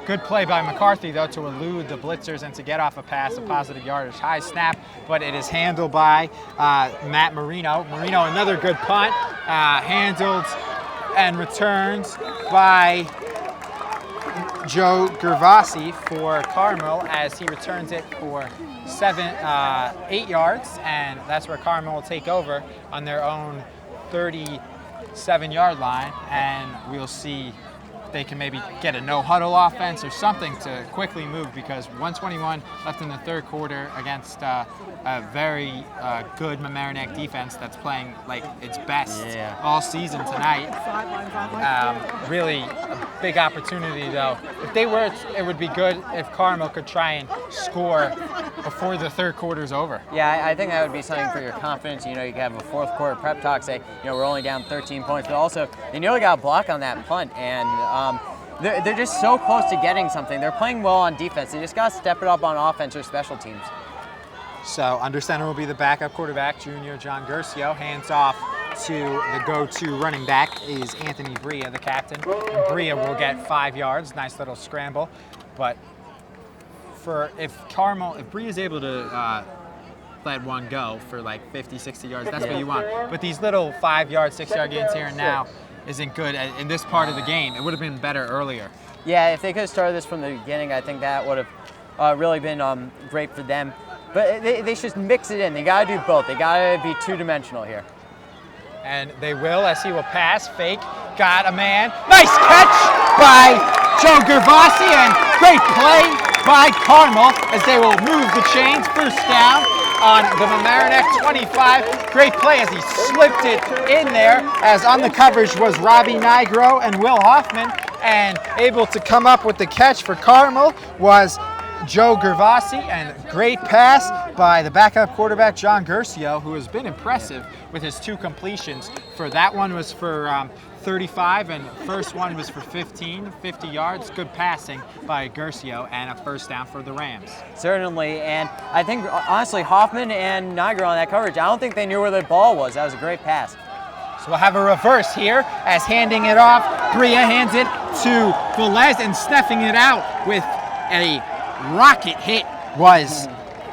Speaker 1: Good play by McCarthy, though, to elude the blitzers and to get off a pass, a positive yardage. High snap, but it is handled by Matt Marino. Marino, another good punt, handled and returned by Joe Gervasi for Carmel as he returns it for 8 yards, and that's where Carmel will take over on their own 37-yard line, and we'll see if they can maybe get a no-huddle offense or something to quickly move, because 1:21 left in the third quarter against a very good Mamaroneck defense that's playing like its best all season tonight. Really a big opportunity, though. If they were, it would be good if Carmel could try and score before the third quarter's over.
Speaker 2: Yeah, I think that would be something for your confidence. You know, you could have a fourth quarter prep talk, say, you know, we're only down 13 points, but also they nearly got a block on that punt, and they're just so close to getting something. They're playing well on defense. They just got to step it up on offense or special teams.
Speaker 1: So under center will be the backup quarterback, junior John Guercio. Hands off to the go-to running back is Anthony Bria, the captain. And Bria will get 5 yards. Nice little scramble. But if Bria is able to let one go for like 50, 60 yards, that's what you want. But these little 5-yard, 6-yard gains here and now isn't good in this part of the game. It would have been better earlier.
Speaker 2: Yeah, if they could have started this from the beginning, I think that would have really been great for them. But they should mix it in. They got to do both. They got to be two-dimensional here.
Speaker 1: And they will, as he will pass, fake, got a man. Nice catch by Joe Gervasi, and great play by Carmel as they will move the chains. First down on the Mamaroneck 25. Great play as he slipped it in there, as on the coverage was Robbie Nigro and Will Hoffman, and able to come up with the catch for Carmel was Joe Gervasi, and great pass by the backup quarterback John Guercio, who has been impressive with his 2 completions. For that one was for 35, and first one was for 50 yards. Good passing by Guercio, and a first down for the Rams.
Speaker 2: Certainly, and I think honestly Hoffman and Nigro on that coverage, I don't think they knew where the ball was. That was a great pass.
Speaker 1: So we'll have a reverse here as handing it off. Bria hands it to Velez, and snuffing it out with a rocket hit was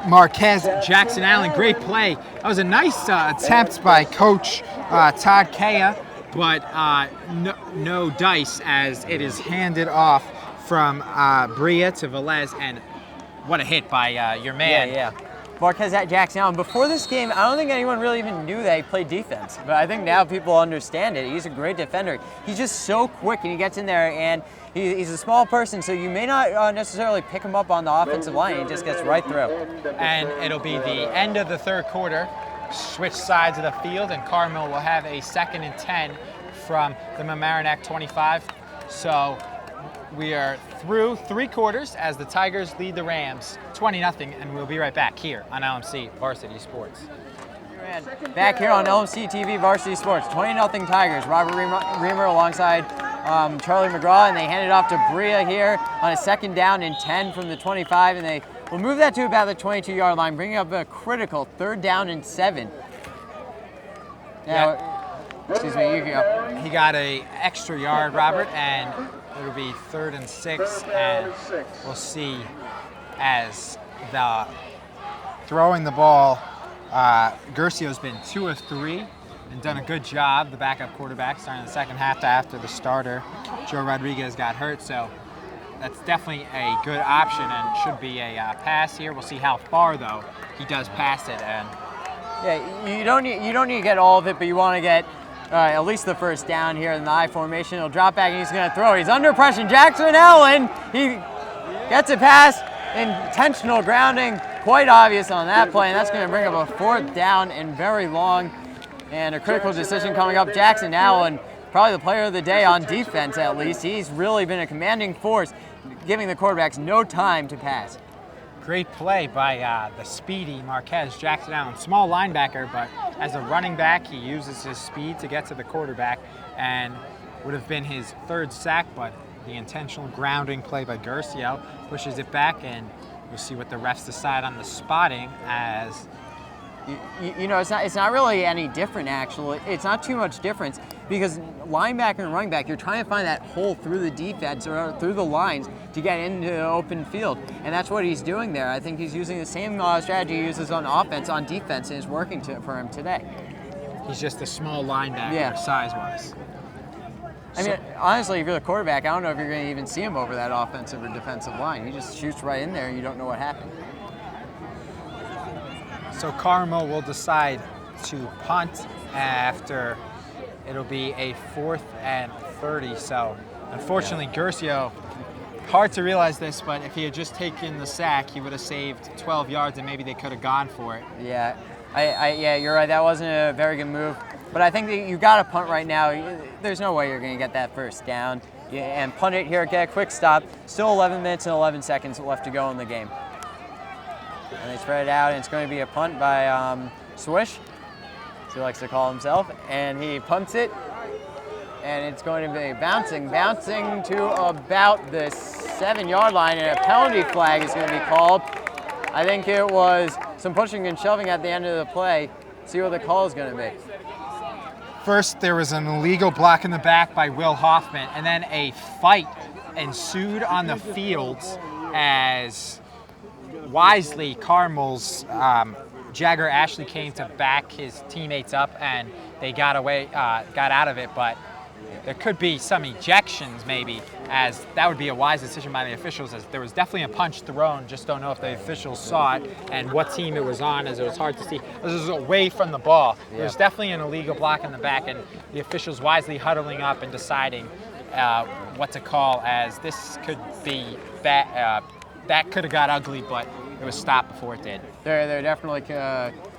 Speaker 1: Marquez Jackson Allen. Great play. That was a nice attempt by Coach Todd Kaya, but no dice as it is handed off from Bria to Velez, and what a hit by your man.
Speaker 2: Yeah. Marquez Jackson Allen. Before this game, I don't think anyone really even knew that he played defense, but I think now people understand it. He's a great defender. He's just so quick, and he gets in there, and he's a small person, so you may not necessarily pick him up on the offensive line. He just gets right through.
Speaker 1: And it'll be the end of the third quarter. Switch sides of the field, and Carmel will have a 2nd and 10 from the Mamaroneck 25. So we are through 3 quarters as the Tigers lead the Rams 20-0, and we'll be right back here on LMC Varsity Sports.
Speaker 2: Back here on LMC-TV Varsity Sports, 20-0 Tigers. Robert Riemer alongside Charlie McGraw, and they hand it off to Bria here on a 2nd down and 10 from the 25, and they will move that to about the 22-yard line, bringing up a critical 3rd down and 7. Now, excuse me, you go.
Speaker 1: He got a extra yard, Robert, and it'll be 3rd and 6, and we'll see as the throwing the ball, Gersio's been 2 of 3 and done a good job, the backup quarterback, starting the second half after the starter, Joe Rodriguez, got hurt, so that's definitely a good option and should be a pass here. We'll see how far, though, he does pass it. And
Speaker 2: yeah, you don't need to get all of it, but you want to get at least the 1st down here in the I formation. He'll drop back and he's going to throw. He's under pressure. Jackson Allen, he gets a pass, intentional grounding, quite obvious on that play, and that's going to bring up a 4th down and very long, and a critical decision coming up. Jackson Allen, probably the player of the day on defense at least. He's really been a commanding force, giving the quarterbacks no time to pass.
Speaker 1: great play by the speedy Marquez Jackson Allen. Small linebacker, but as a running back, he uses his speed to get to the quarterback, and would have been his 3rd sack, but the intentional grounding play by Gersio pushes it back, and we'll see what the refs decide on the spotting. As
Speaker 2: you know, it's not really any different, actually. It's not too much difference, because linebacker and running back, you're trying to find that hole through the defense or through the lines to get into the open field, and that's what he's doing there. I think he's using the same strategy he uses on offense, on defense, and it's working for him today.
Speaker 1: he's just a small linebacker,
Speaker 2: Yeah.
Speaker 1: size-wise.
Speaker 2: I mean, honestly, if you're the quarterback, I don't know if you're going to even see him over that offensive or defensive line. He just shoots right in there, and you don't know what happened.
Speaker 1: So Carmel will decide to punt after it'll be a 4th and 30. So unfortunately, Gersio, hard to realize this, but if he had just taken the sack, he would have saved 12 yards, and maybe they could have gone for it.
Speaker 2: Yeah, yeah, you're right. That wasn't a very good move. But I think that you got to punt right now. There's no way you're going to get that 1st down. And punt it here, get a quick stop. Still 11 minutes and 11 seconds left to go in the game. And they spread it out, and it's going to be a punt by Swish, as he likes to call himself. And he punts it, and it's going to be bouncing to about the 7-yard line, and a penalty flag is going to be called. I think it was some pushing and shoving at the end of the play. See what the call is going to be.
Speaker 1: First, there was an illegal block in the back by Will Hoffman, and then a fight ensued on the fields as wisely Carmel's Jagger Ashley came to back his teammates up, and they got out of it, but there could be some ejections maybe, as that would be a wise decision by the officials, as there was definitely a punch thrown, just don't know if the officials saw it and what team it was on, as it was hard to see. This was away from the ball. Yeah. There's definitely an illegal block in the back, and the officials wisely huddling up and deciding what to call, as this could be bad. That could have got ugly, but it was stopped before it did.
Speaker 2: They're definitely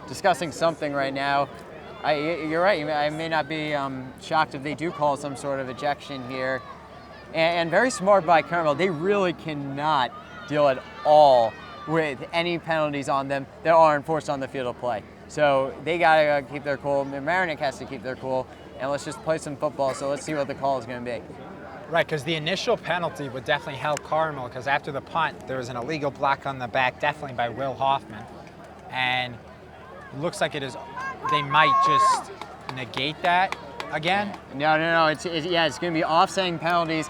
Speaker 2: discussing something right now. You're right. I may not be shocked if they do call some sort of ejection here. And very smart by Carmel. They really cannot deal at all with any penalties on them that are enforced on the field of play. So they got to keep their cool. Mamaroneck has to keep their cool. And let's just play some football. So let's see what the call is going to be.
Speaker 1: Right, because the initial penalty would definitely help Carmel, because after the punt, there was an illegal block on the back, definitely by Will Hoffman. And it looks like they might just negate that again.
Speaker 2: No. It's going to be offsetting penalties,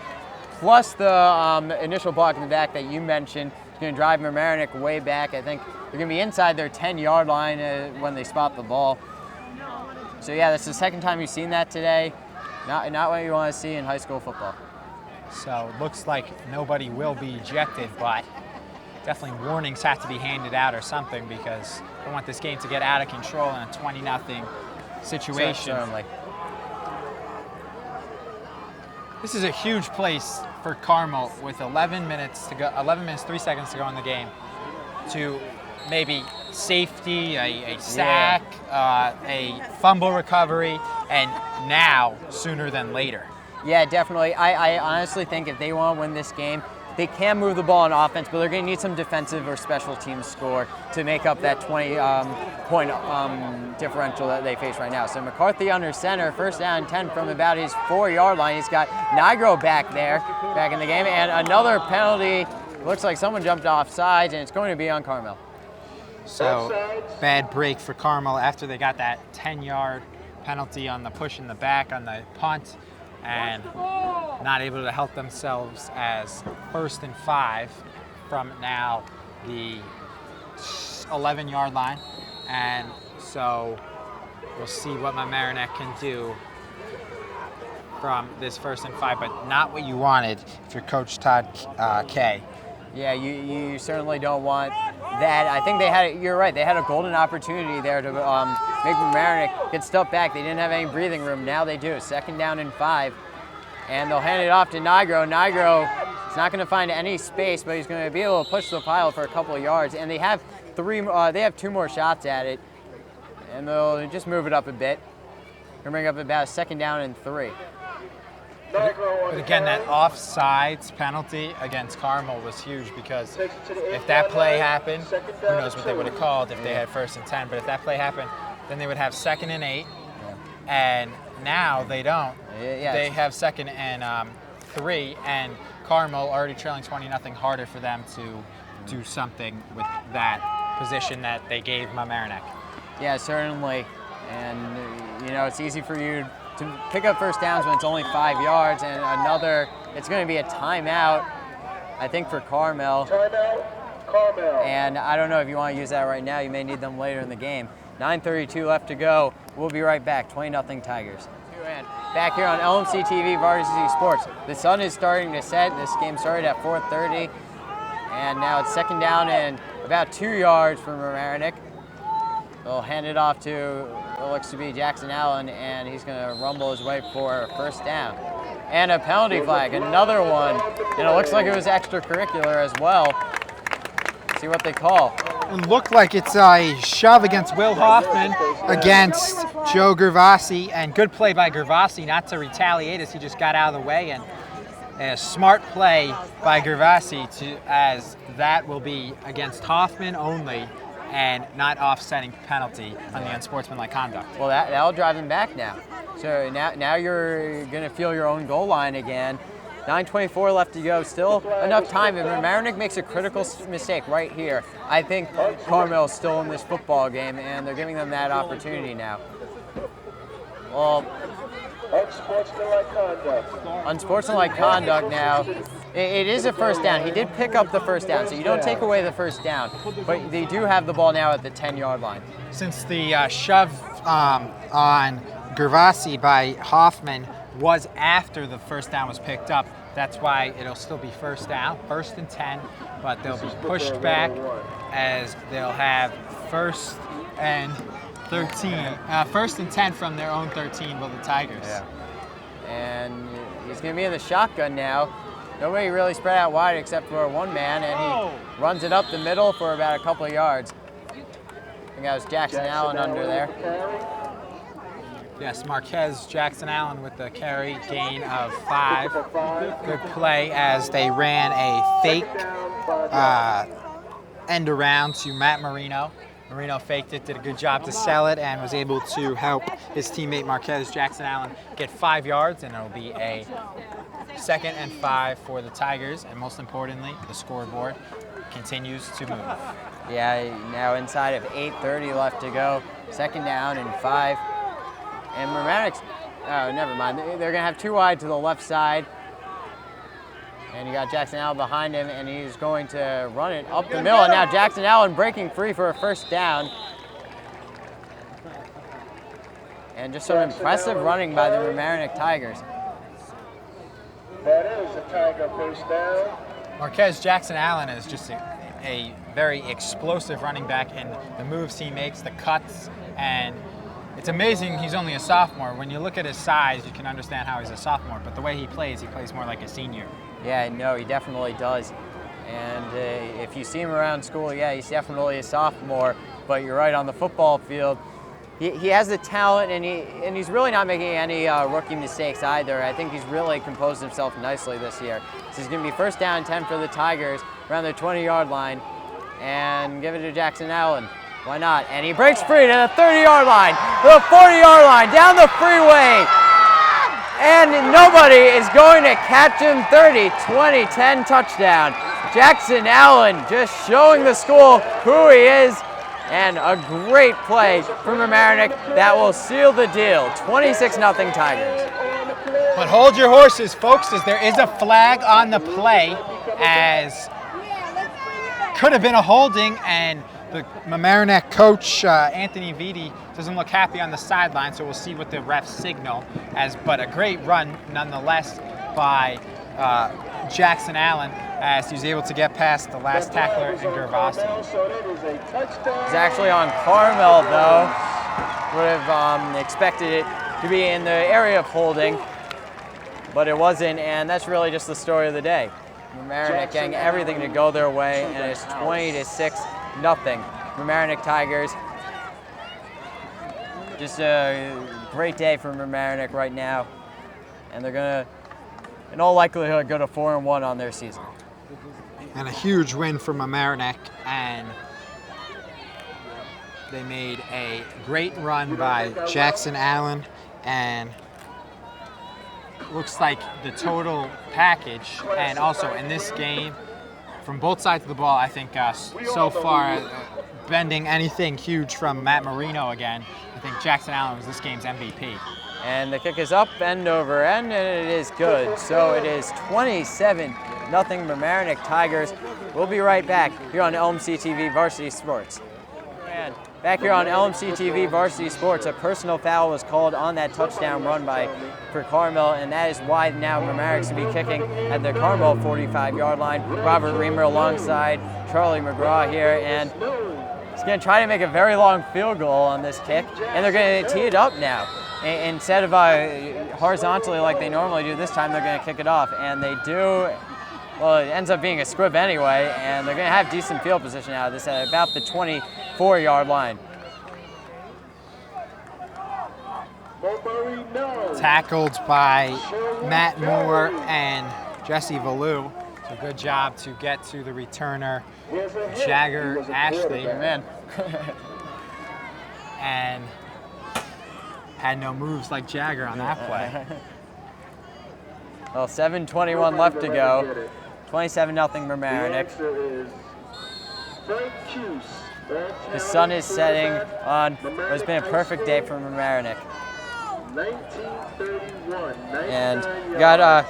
Speaker 2: plus the initial block in the back that you mentioned. It's going to drive Mamaroneck way back. I think they're going to be inside their 10-yard line when they spot the ball. So yeah, that's the 2nd time you've seen that today. Not what you want to see in high school football.
Speaker 1: So it looks like nobody will be ejected, but definitely warnings have to be handed out or something, because I don't want this game to get out of control in a 20-0 situation.
Speaker 2: Certainly.
Speaker 1: This is a huge place for Carmel with 11 minutes, 3 seconds to go in the game, to maybe safety, a sack, a fumble recovery, and now sooner than later.
Speaker 2: Yeah, definitely. I honestly think if they want to win this game, they can move the ball on offense, but they're going to need some defensive or special teams score to make up that 20-point differential that they face right now. So McCarthy under center, first down and 10 from about his 4-yard line. He's got Nigro back there, back in the game, and another penalty. Looks like someone jumped off sides, and it's going to be on Carmel.
Speaker 1: So bad break for Carmel after they got that 10-yard penalty on the push in the back on the punt, and not able to help themselves as 1st and 5 from now the 11-yard line. And so we'll see what Mamaroneck can do from this 1st and 5, but not what you wanted if you're Coach Todd K.
Speaker 2: Yeah, you certainly don't want that. I think they had, you're right, they had a golden opportunity there to make Mamaroneck get stuffed back. They didn't have any breathing room. Now they do. 2nd down and 5. And they'll hand it off to Nigro. Nigro is not going to find any space, but he's going to be able to push the pile for a couple of yards. And they have 2 more shots at it. And they'll just move it up a bit. They'll bring up about 2nd down and 3.
Speaker 1: But again, that offsides penalty against Carmel was huge, because if that play happened, who knows what they would have called if they had 1st and 10. But if that play happened, then they would have 2nd and 8. And now they don't. They have 2nd and 3, and Carmel already trailing 20-0, harder for them to do something with that position that they gave Mamaroneck.
Speaker 2: Yeah, certainly. And, it's easy for you to pick up 1st downs when it's only 5 yards, and it's going to be a timeout, I think, for Carmel.
Speaker 3: Timeout, Carmel.
Speaker 2: And I don't know if you want to use that right now. You may need them later in the game. 9:32 left to go. We'll be right back. 20-0 Tigers. Back here on LMC-TV, Varsity Sports. The sun is starting to set. This game started at 4:30, and now it's 2nd down and about 2 yards from Mamaroneck. They'll hand it off to what looks to be Jackson Allen, and he's going to rumble his way for 1st down. And a penalty flag, another one. And it looks like it was extracurricular as well. See what they call.
Speaker 1: It looked like it's a shove against Will Hoffman against Joe Gervasi, and good play by Gervasi not to retaliate as he just got out of the way, and a smart play by Gervasi as that will be against Hoffman only and not offsetting penalty on the unsportsmanlike conduct.
Speaker 2: Well, that'll drive him back now. So now you're going to feel your own goal line again. 9:24 left to go. Still enough time. If Mamaroneck makes a critical mistake right here, I think Carmel's still in this football game, and they're giving them that opportunity now. Well, unsportsmanlike conduct now. It is a 1st down. He did pick up the 1st down, so you don't take away the 1st down. But they do have the ball now at the 10-yard line.
Speaker 1: Since the shove on Gervasi by Hoffman was after the 1st down was picked up, that's why it'll still be 1st down, 1st and 10, but they'll be pushed back as they'll have 1st and 13, 1st and 10 from their own 13 will the Tigers.
Speaker 2: Yeah. And he's going to be in the shotgun now. Nobody really spread out wide except for one man, and he runs it up the middle for about a couple of yards. I think that was Jackson Allen under there.
Speaker 1: Yes, Marquez Jackson Allen with the carry, gain of 5. Good play as they ran a fake end around to Matt Marino. Marino faked it, did a good job to sell it, and was able to help his teammate Marquez Jackson Allen get 5 yards, and it'll be a 2nd and 5 for the Tigers. And most importantly, the scoreboard continues to move.
Speaker 2: Yeah, now inside of 8:30 left to go. 2nd down and 5. And Mamaroneck's, oh, never mind. They're going to have 2 wide to the left side. And you got Jackson Allen behind him, and he's going to run it up the middle. And now Jackson Allen breaking free for a 1st down. And just some impressive running by the Mamaroneck Tigers.
Speaker 3: That is a Tiger 1st down.
Speaker 1: Marquez Jackson Allen is just a very explosive running back in the moves he makes, the cuts, and it's amazing he's only a sophomore. When you look at his size, you can understand how he's a sophomore, but the way he plays more like a senior.
Speaker 2: Yeah, no, he definitely does. And if you see him around school, yeah, he's definitely a sophomore, but you're right, on the football field, he has the talent, and he's really not making any rookie mistakes either. I think he's really composed himself nicely this year. So he's going to be first down 10 for the Tigers around their 20-yard line, and give it to Jackson Allen. Why not? And he breaks free to the 30-yard line, the 40-yard line, down the freeway. And nobody is going to catch him. 30, 20, 10 touchdown. Jackson Allen just showing the school who he is. And a great play from Mamaroneck that will seal the deal. 26-0 Tigers.
Speaker 1: But hold your horses, folks, as there is a flag on the play, as could have been a holding, and the Mamaroneck coach, Anthony Vitti, doesn't look happy on the sideline, so we'll see what the refs signal. But a great run, nonetheless, by Jackson Allen, as he was able to get past the last tackler in Varsity.
Speaker 2: He's actually on Carmel, though. Would have expected it to be in the area of holding, but it wasn't, and that's really just the story of the day. Mamaroneck getting everything to go their way, and it's 20-6. Mamaroneck Tigers. Just a great day for Mamaroneck right now, and they're gonna, in all likelihood, go to 4-1 on their season.
Speaker 1: And a huge win for Mamaroneck, and they made a great run by Jackson Allen, and looks like the total package, and also in this game, from both sides of the ball, I think so far, bending anything huge from Matt Marino again, I think Jackson Allen was this game's MVP.
Speaker 2: And the kick is up, end over end, and it is good. So it is 27-0 Mamaroneck Tigers. We'll be right back here on LMC-TV Varsity Sports. And back here on LMC-TV Varsity Sports, a personal foul was called on that touchdown run for Carmel, and that is why now Mamaroneck's to be kicking at the Carmel 45-yard line. Robert Riemer alongside Charlie McGraw here, and he's going to try to make a very long field goal on this kick, and they're going to tee it up now. Instead of horizontally like they normally do, this time they're going to kick it off, and they do. Well, it ends up being a squib anyway, and they're going to have decent field position out of this at about the 24-yard line.
Speaker 1: Tackled by Matt Moore and Jesse Valou. So good job to get to the returner, Jagger Ashley.
Speaker 2: Man.
Speaker 1: And had no moves like Jagger on that play.
Speaker 2: Well, 7:21 left to go. 27-0 Mamaroneck. The sun is setting on what has been a perfect day for Mamaroneck. And you got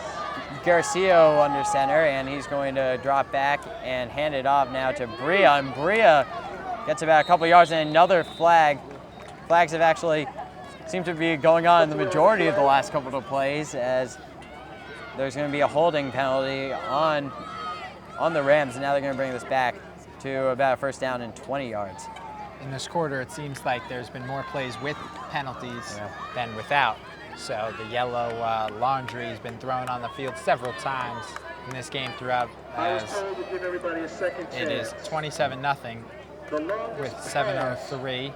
Speaker 2: Garcio under center, and he's going to drop back and hand it off now to Bria. And Bria gets about a couple yards, and another flag. Flags have actually seemed to be going on in the majority of the last couple of plays, as there's going to be a holding penalty on the Rams, and now they're going to bring this back to about a first down and 20 yards.
Speaker 1: In this quarter, it seems like there's been more plays with penalties than without. So the yellow laundry has been thrown on the field several times in this game throughout, as it is 27-0 with 7:03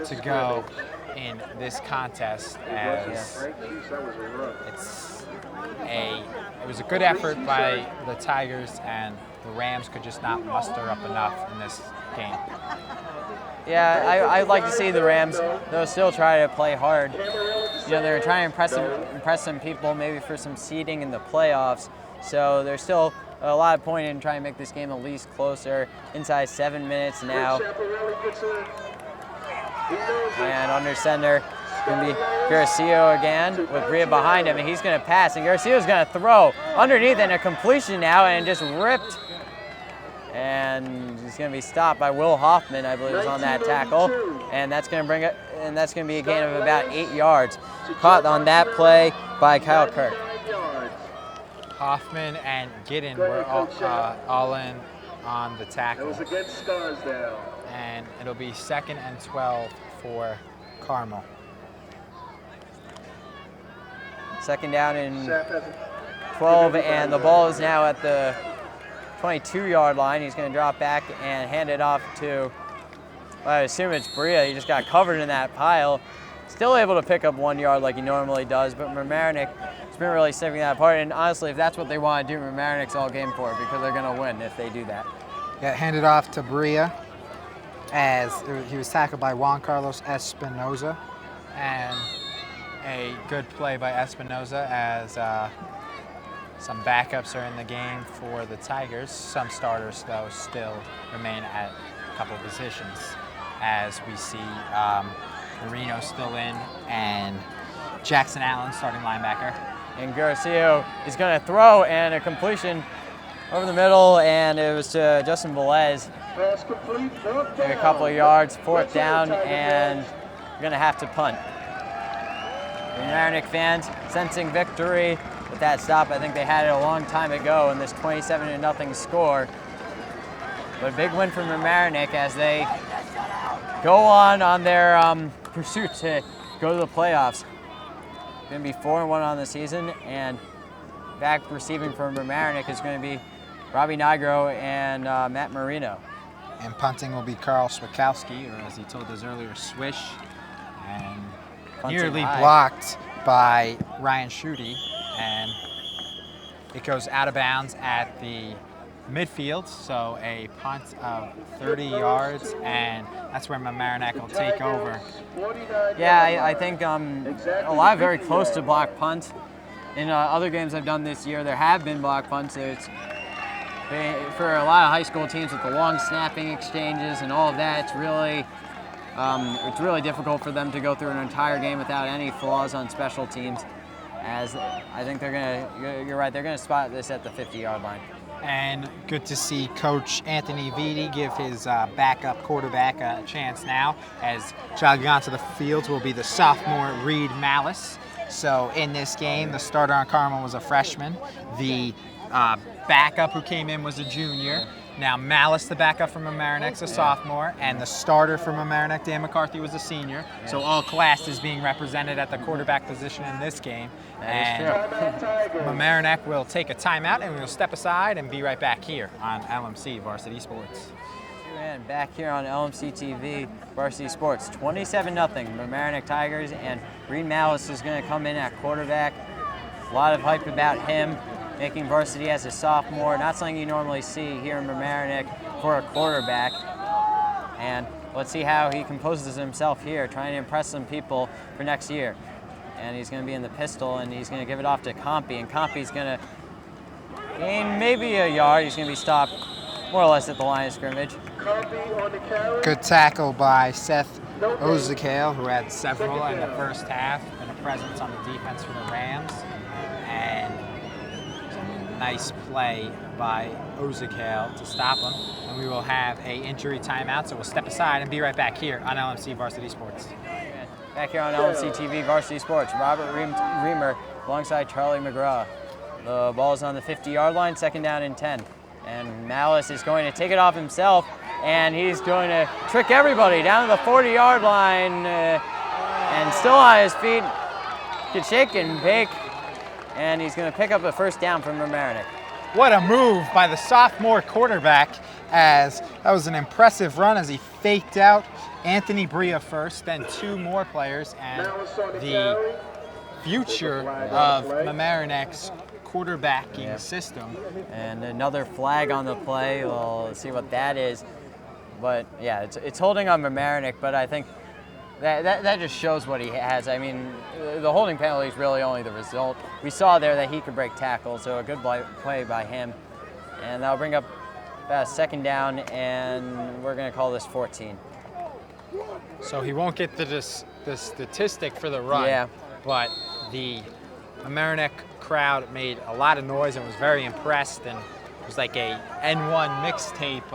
Speaker 1: to go in this contest, as it was a good effort by the Tigers, and the Rams could just not muster up enough in this game.
Speaker 2: Yeah, I'd like to see the Rams, though, still try to play hard. You know, they're trying to impress some people, maybe for some seeding in the playoffs. So there's still a lot of point in trying to make this game at least closer. Inside 7 minutes now. And under center, going to be Garcio again with Bria behind him, and he's going to pass, and Garcio's going to throw underneath, and a completion now, and just ripped. And he's going to be stopped by Will Hoffman, I believe, was on that tackle, and that's going to bring it, and that's going to be a gain of about 8 yards. Caught on that play by Kyle Kirk.
Speaker 1: Hoffman and Giddon were all in on the tackle. And it'll be 2nd and 12 for Carmel.
Speaker 2: 2nd down and 12, and the ball is now at the 22-yard line. He's going to drop back and hand it off to I assume it's Bria. He just got covered in that pile. Still able to pick up 1 yard like he normally does, but Mamaroneck has been really stepping that apart. And honestly, if that's what they want to do, Mamaroneck's all game for it because they're going to win if they do that.
Speaker 1: Got handed off to Bria as he was tackled by Juan Carlos Espinoza. And a good play by Espinoza as some backups are in the game for the Tigers. Some starters, though, still remain at a couple positions, as we see Marino still in and Jackson Allen, starting linebacker.
Speaker 2: And Garcia is going to throw, and a completion over the middle, and it was to Justin Velez. A couple of yards, 4th down, and we're going to have to punt. Mamaroneck fans sensing victory with that stop. I think they had it a long time ago in this 27-0 score. But a big win for Mamaroneck as they go on their pursuit to go to the playoffs. Going to be 4-1 on the season, and back receiving for Mamaroneck is going to be Robbie Nigro and Matt Marino.
Speaker 1: And punting will be Carl Swakowski, or as he told us earlier, Swish. And nearly blocked by Ryan Schutte, and it goes out of bounds at the midfield, so a punt of 30 yards, and that's where Mamaroneck will take over.
Speaker 2: Yeah, I think a lot of very close to block punts. In other games I've done this year, there have been block punts. It's for a lot of high school teams with the long snapping exchanges and all of that, it's really difficult for them to go through an entire game without any flaws on special teams. As I think you're right, they're gonna spot this at the 50-yard line.
Speaker 1: And good to see Coach Anthony Vitti give his backup quarterback a chance now, as jogging onto the field will be the sophomore Reed Malice. So in this game, the starter on Carmel was a freshman. The backup who came in was a junior. Now Malice, the backup from Mamaroneck's a sophomore, and the starter from Mamaroneck, Dan McCarthy, was a senior. So all class is being represented at the quarterback position in this game. And Mamaroneck will take a timeout, and we'll step aside and be right back here on LMC Varsity Sports.
Speaker 2: And back here on LMC-TV Varsity Sports, 27-0 Mamaroneck Tigers, and Reed Malice is going to come in at quarterback. A lot of hype about him, making varsity as a sophomore. Not something you normally see here in Mamaroneck for a quarterback. And let's see how he composes himself here, trying to impress some people for next year. And he's going to be in the pistol, and he's going to give it off to Compy, and Compy's going to gain maybe a yard. He's going to be stopped more or less at the line of scrimmage.
Speaker 1: Good tackle by Seth Ozekale, who had several in the first half, and a presence on the defense for the Rams. And nice play by Ozekale to stop him. And we will have a injury timeout, so we'll step aside and be right back here on LMC Varsity Sports.
Speaker 2: Back here on LMC-TV Varsity Sports, Robert Riemer alongside Charlie McGraw. The ball is on the 50-yard line, 2nd down and 10. And Malice is going to take it off himself, and he's going to trick everybody down to the 40-yard line, and still on his feet, can shake and bake, and he's going to pick up a 1st down from Mamaroneck.
Speaker 1: What a move by the sophomore quarterback, as that was an impressive run as he faked out Anthony Bria first, then 2 more players, and the future of Mamaroneck's quarterbacking system.
Speaker 2: And another flag on the play. We'll see what that is. But yeah, it's holding on Mamaroneck, but I think that just shows what he has. I mean, the holding penalty is really only the result. We saw there that he could break tackles, so a good play by him. And that'll bring up about a 2nd down, and we're going to call this 14.
Speaker 1: So he won't get the statistic for the run, but the Mamaroneck crowd made a lot of noise and was very impressed, and it was like a N1 mixtape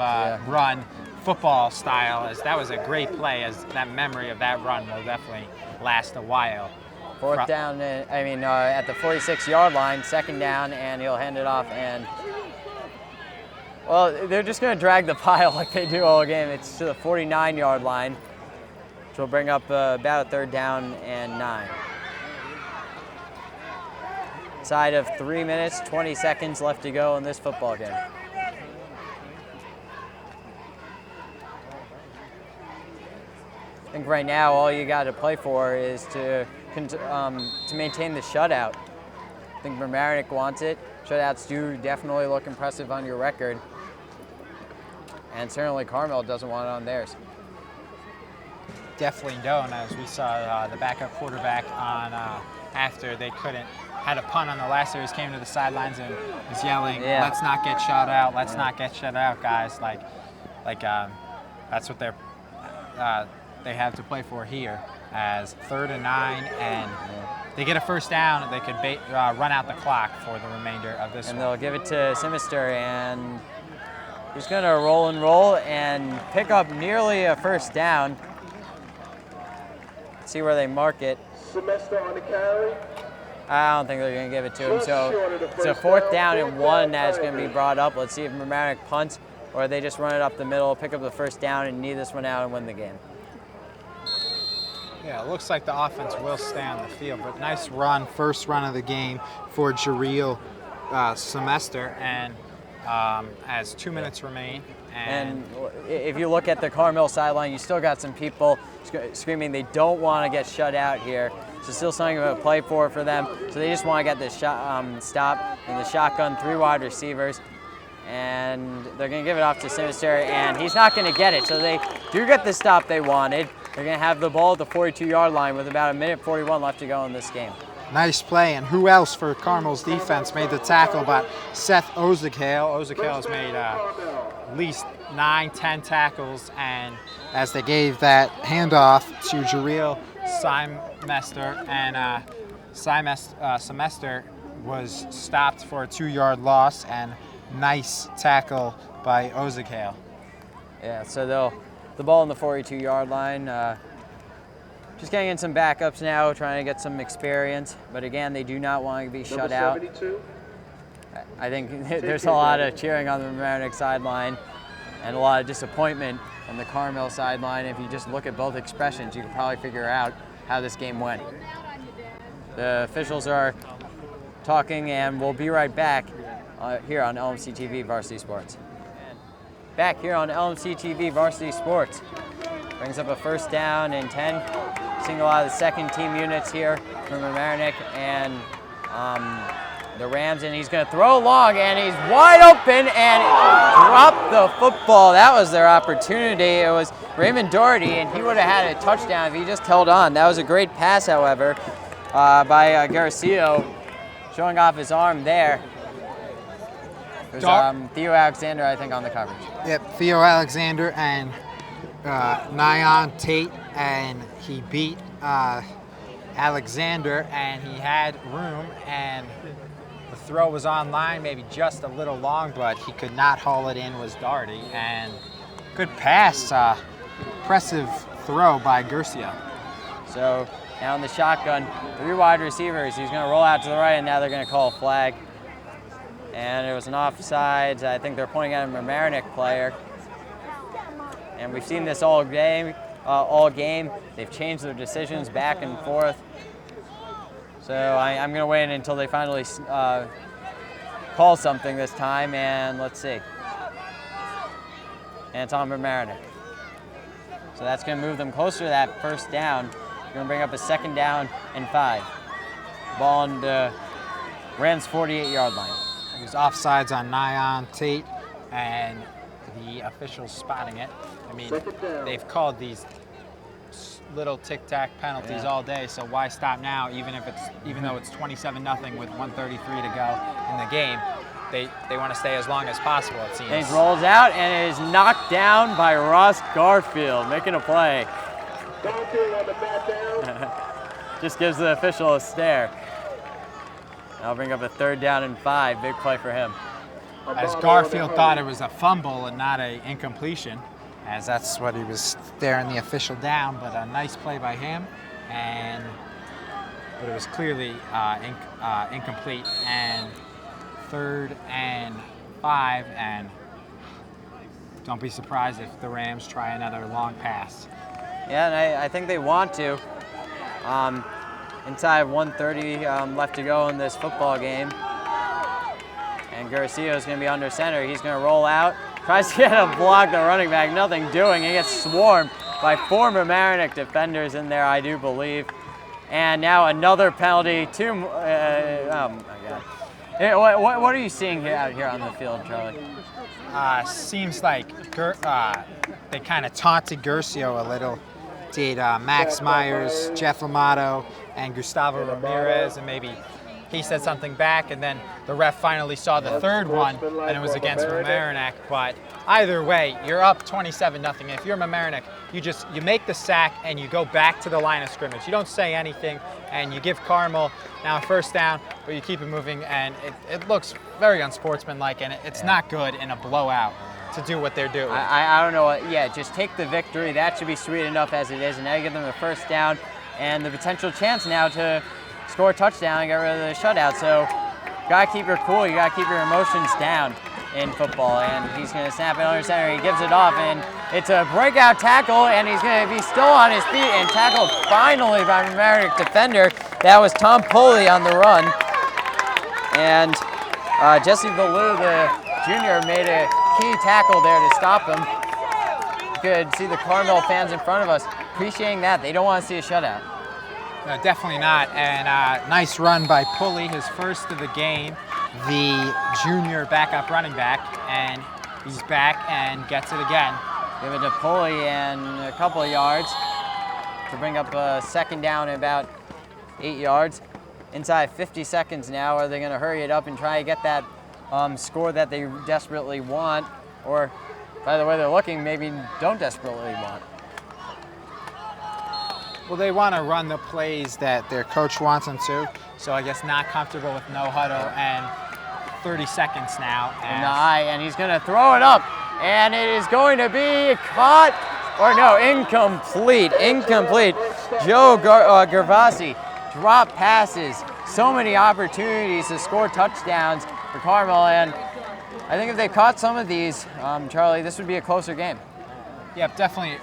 Speaker 1: run, football style, as that was a great play, as that memory of that run will definitely last a while.
Speaker 2: 4th down, at the 46-yard line, 2nd down, and he'll hand it off, and well, they're just going to drag the pile like they do all game. It's to the 49-yard line, which will bring up about a 3rd down and 9. Side of 3 minutes, 20 seconds left to go in this football game. think right now all you got to play for is to maintain the shutout. I think Mamaroneck wants it. Shutouts do definitely look impressive on your record. And certainly Carmel doesn't want it on theirs.
Speaker 1: Definitely don't, as we saw the backup quarterback on after they had a punt on the last series, came to the sidelines and was yelling, "Let's not get shut out! Let's not get shut out, guys!" That's what they have to play for here, as 3rd and 9, and they get a first down. They could run out the clock for the remainder of this.
Speaker 2: And they'll give it to Simister, and he's going to roll and pick up nearly a first down. See where they mark it.
Speaker 3: Semester on the carry.
Speaker 2: I don't think they're going to give it to him. So it's a 4th down and 1 that's going to be brought up. Let's see if Mamaroneck punts or they just run it up the middle, pick up the first down, and knee this one out and win the game.
Speaker 1: Yeah, it looks like the offense will stay on the field, but nice run, first run of the game for Jareel Semester, and as 2 minutes remain.
Speaker 2: And if you look at the Carmel sideline, you still got some people screaming they don't want to get shut out here. So still something to play for them. So they just want to get this stop in the shotgun, 3 wide receivers. And they're going to give it off to Sinister, and he's not going to get it. So they do get the stop they wanted. They're going to have the ball at the 42-yard line with about 1:41 left to go in this game.
Speaker 1: Nice play, and who else for Carmel's defense made the tackle but Seth Ozekale. Ozekale has made at least 9-10 tackles, and as they gave that handoff to Jareel Semester, and Semester was stopped for a 2-yard loss, and nice tackle by Ozekale.
Speaker 2: Yeah, so the ball on the 42-yard line. Just getting in some backups now, trying to get some experience. But again, they do not want to be shut out. I think there's a lot of cheering on the Mamaroneck sideline and a lot of disappointment on the Carmel sideline. If you just look at both expressions, you can probably figure out how this game went. The officials are talking, and we'll be right back here on LMC-TV Varsity Sports. Back here on LMC-TV Varsity Sports. Brings up a first down and 10. Seeing a lot of the second team units here from Mamaroneck and the Rams, and he's going to throw long, and he's wide open and dropped the football. That was their opportunity. It was Raymond Doherty, and he would have had a touchdown if he just held on. That was a great pass, however, by Garcia, showing off his arm there. There's Theo Alexander, I think, on the coverage.
Speaker 1: Yep, Theo Alexander and Nyan Tate, and he beat Alexander, and he had room, and the throw was on line, maybe just a little long, but he could not haul it in, was Doherty, and good pass, impressive throw by Garcia.
Speaker 2: So now in the shotgun, 3 wide receivers. He's going to roll out to the right, and now they're going to call a flag. And it was an offsides. I think they're pointing at a Mamaroneck player. And we've seen this all game. They've changed their decisions back and forth. So I'm going to wait until they finally call something this time, and let's see. And it's on Mamaroneck. So that's going to move them closer to that first down. Going to bring up a 2nd down and 5. Ball on the Rams' 48-yard line.
Speaker 1: There's offsides on Nyan Tate, and the officials spotting it. I mean, they've called these little tic-tac penalties all day, so why stop now? Even though it's 27-0 with 1:33 to go in the game, they want to stay as long as possible, it seems.
Speaker 2: And he rolls out and is knocked down by Ross Garfield, making a play. Just gives the official a stare. I'll bring up a 3rd down and 5. Big play for him.
Speaker 1: As Garfield thought it was a fumble and not an incompletion, as that's what he was staring the official down, but a nice play by him, but it was clearly incomplete, and 3rd and 5, and don't be surprised if the Rams try another long pass.
Speaker 2: Yeah, and I think they want to. Inside 1:30 left to go in this football game. And Garcia is going to be under center. He's going to roll out. Tries to get a block, the running back. Nothing doing. He gets swarmed. by 4 Mamaroneck defenders in there, I do believe. And now another penalty. Oh my God. What are you seeing out here on the field, Charlie?
Speaker 1: Seems like they kind of taunted Gercio a little. Did Max Myers, Jeff Lamato, and Gustavo Ramirez, and maybe he said something back, and then the ref finally saw the third one, and it was against Mamaroneck. But either way, you're up 27-0. If you're Mamaroneck, you make the sack and you go back to the line of scrimmage. You don't say anything, and you give Carmel now a first down, but you keep it moving, and it looks very unsportsmanlike, and it's not good in a blowout to do what they're doing.
Speaker 2: I don't know. Yeah, just take the victory. That should be sweet enough as it is, and now you give them a first down and the potential chance now to score a touchdown and get rid of the shutout. So you gotta keep your cool, you gotta keep your emotions down in football. And he's gonna snap it under center, he gives it off, and it's a breakout tackle, and he's gonna be still on his feet and tackled finally by Mamaroneck defender. That was Tom Pulley on the run. And Jesse Ballou, the junior, made a key tackle there to stop him. You could see the Carmel fans in front of us appreciating that. They don't want to see a shutout.
Speaker 1: No, definitely not. And nice run by Pulley, his first of the game, the junior backup running back, and he's back and gets it again.
Speaker 2: Give it to Pulley and a couple of yards to bring up a second down at about 8 yards. Inside 50 seconds now. Are they going to hurry it up and try to get that score that they desperately want? Or, by the way they're looking, maybe don't desperately want?
Speaker 1: Well, they want to run the plays that their coach wants them to, so I guess not comfortable with no huddle, and 30 seconds now.
Speaker 2: And he's going to throw it up, and it is going to be caught, or no, incomplete. Joe Gervasi drop passes, so many opportunities to score touchdowns for Carmel, and I think if they caught some of these, Charlie, this would be a closer game.
Speaker 1: Yep, definitely.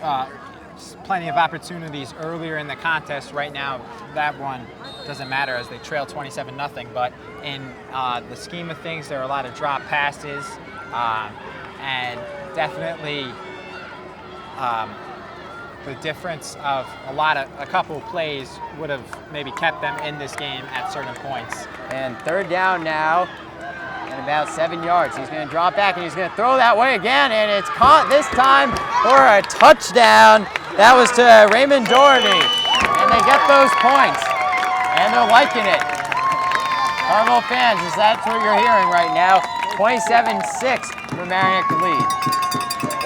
Speaker 1: Plenty of opportunities earlier in the contest. Right now, that one doesn't matter as they trail 27-0. But in the scheme of things, there are a lot of drop passes, and definitely the difference of a couple of plays would have maybe kept them in this game at certain points.
Speaker 2: And third down now, and about 7 yards. He's going to drop back and he's going to throw that way again, and it's caught this time for a touchdown. That was to Raymond Doherty, and they get those points, and they're liking it. Carmel fans, that's what you're hearing right now. 27-6, Mamaroneck lead.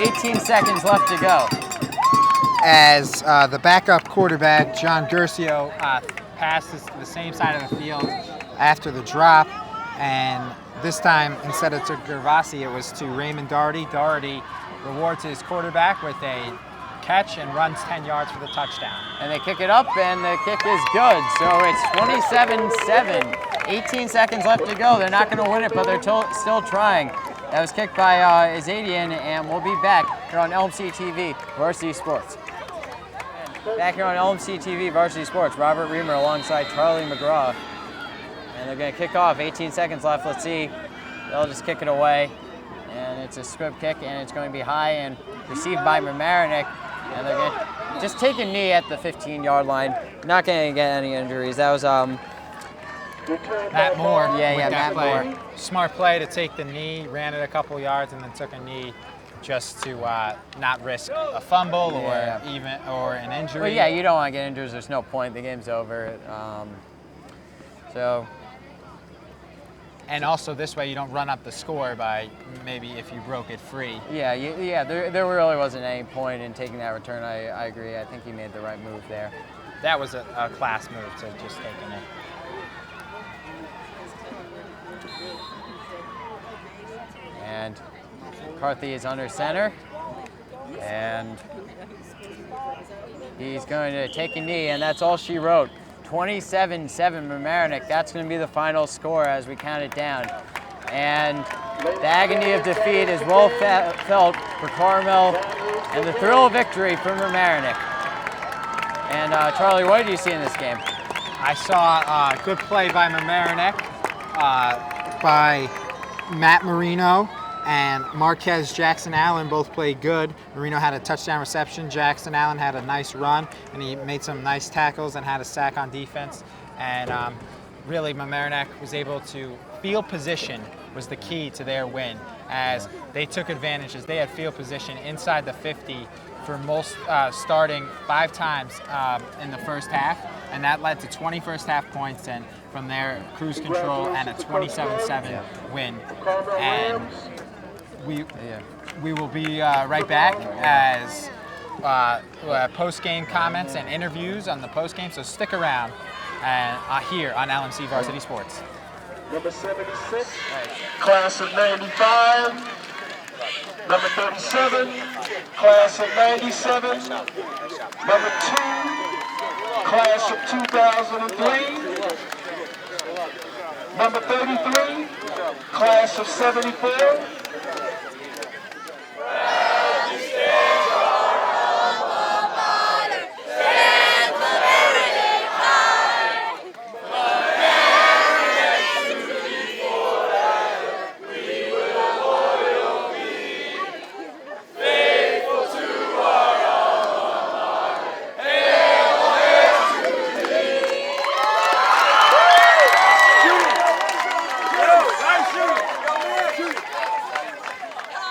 Speaker 2: 18 seconds left to go.
Speaker 1: As the backup quarterback, John Gercio, passes to the same side of the field after the drop, and this time, instead of to Gervasi, it was to Raymond Doherty. Doherty rewards his quarterback with a catch and runs 10 yards for the touchdown.
Speaker 2: And they kick it up, and the kick is good. So it's 27-7. 18 seconds left to go. They're not going to win it, but they're still trying. That was kicked by Azadian, and we'll be back here on LMC-TV, Varsity Sports. Back here on LMC-TV, Varsity Sports, Robert Riemer alongside Charlie McGraw. And they're going to kick off. 18 seconds left. Let's see. They'll just kick it away. And it's a squib kick, and it's going to be high and received by Mamaroneck. And they're going to just take a knee at the 15-yard line. Not going to get any injuries. That was
Speaker 1: Matt Moore.
Speaker 2: Yeah, Matt Moore.
Speaker 1: Smart play to take the knee, ran it a couple yards, and then took a knee just to not risk a fumble or an injury.
Speaker 2: Well, yeah, you don't want to get injuries. There's no point. The game's over.
Speaker 1: And also this way you don't run up the score by maybe if you broke it free.
Speaker 2: Yeah. There really wasn't any point in taking that return. I agree. I think he made the right move there.
Speaker 1: That was a class move to just taking it.
Speaker 2: And McCarthy is under center, and he's going to take a knee, and that's all she wrote. 27-7 Mamaroneck. That's going to be the final score as we count it down. And the agony of defeat is well felt for Carmel, and the thrill of victory for Mamaroneck. And Charlie, what did you see in this game?
Speaker 1: I saw a good play by Mamaroneck, by Matt Marino, and Marquez, Jackson Allen both played good. Marino had a touchdown reception. Jackson Allen had a nice run, and he made some nice tackles and had a sack on defense. And really, Mamaroneck was able to field position was the key to their win, as they took advantages. They had field position inside the 50 for most, starting 5 times in the first half, and that led to 20 first half points, and from there, cruise control and a 27-7 win. And we will be right back as post-game comments and interviews on the post-game, so stick around and here on LMC Varsity Sports.
Speaker 3: Number 76, class of 95. Number 37, class of 97. Number 2, class of 2003. Number 33, class of 74.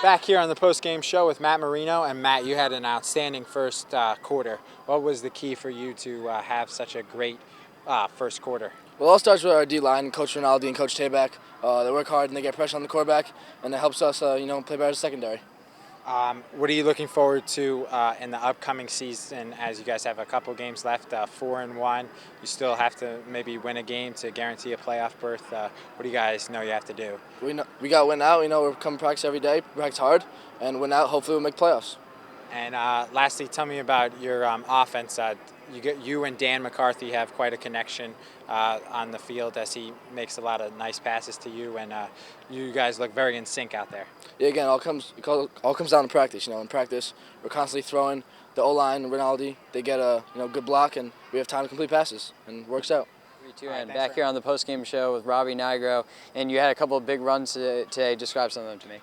Speaker 1: Back here on the post-game show with Matt Marino, and Matt, you had an outstanding first quarter. What was the key for you to have such a great first quarter?
Speaker 6: Well, it all starts with our D-line, Coach Rinaldi and Coach Tabak. They work hard and they get pressure on the quarterback, and it helps us, play better as a secondary.
Speaker 1: What are you looking forward to in the upcoming season, as you guys have a couple games left, 4-1? You still have to maybe win a game to guarantee a playoff berth. What do you guys know you have to do?
Speaker 6: We got to win out. We're coming to practice every day, practice hard, and win out. Hopefully we'll make playoffs.
Speaker 1: And lastly, tell me about your offense. You and Dan McCarthy have quite a connection on the field, as he makes a lot of nice passes to you, and you guys look very in sync out there.
Speaker 6: Yeah, again, all comes down to practice. In practice, we're constantly throwing. The O-line, Rinaldi, they get a good block, and we have time to complete passes, and it works out.
Speaker 2: And back here on the post-game show with Robbie, Nigro, and you had a couple of big runs today. Describe some of them to me.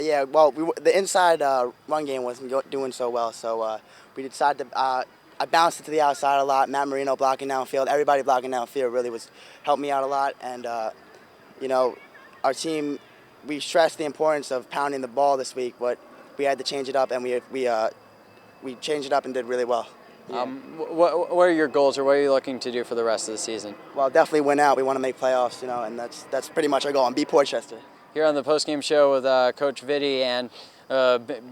Speaker 7: Yeah, well, the inside run game wasn't doing so well, so we decided to. I bounced it to the outside a lot. Matt Marino blocking downfield. Everybody blocking downfield really helped me out a lot. And our team, we stressed the importance of pounding the ball this week, but we had to change it up, and we changed it up and did really well. Yeah.
Speaker 2: What are your goals, or what are you looking to do for the rest of the season?
Speaker 7: Well, definitely win out. We want to make playoffs, and that's pretty much our goal, and beat Portchester.
Speaker 2: Here on the post-game show with Coach Vitti, and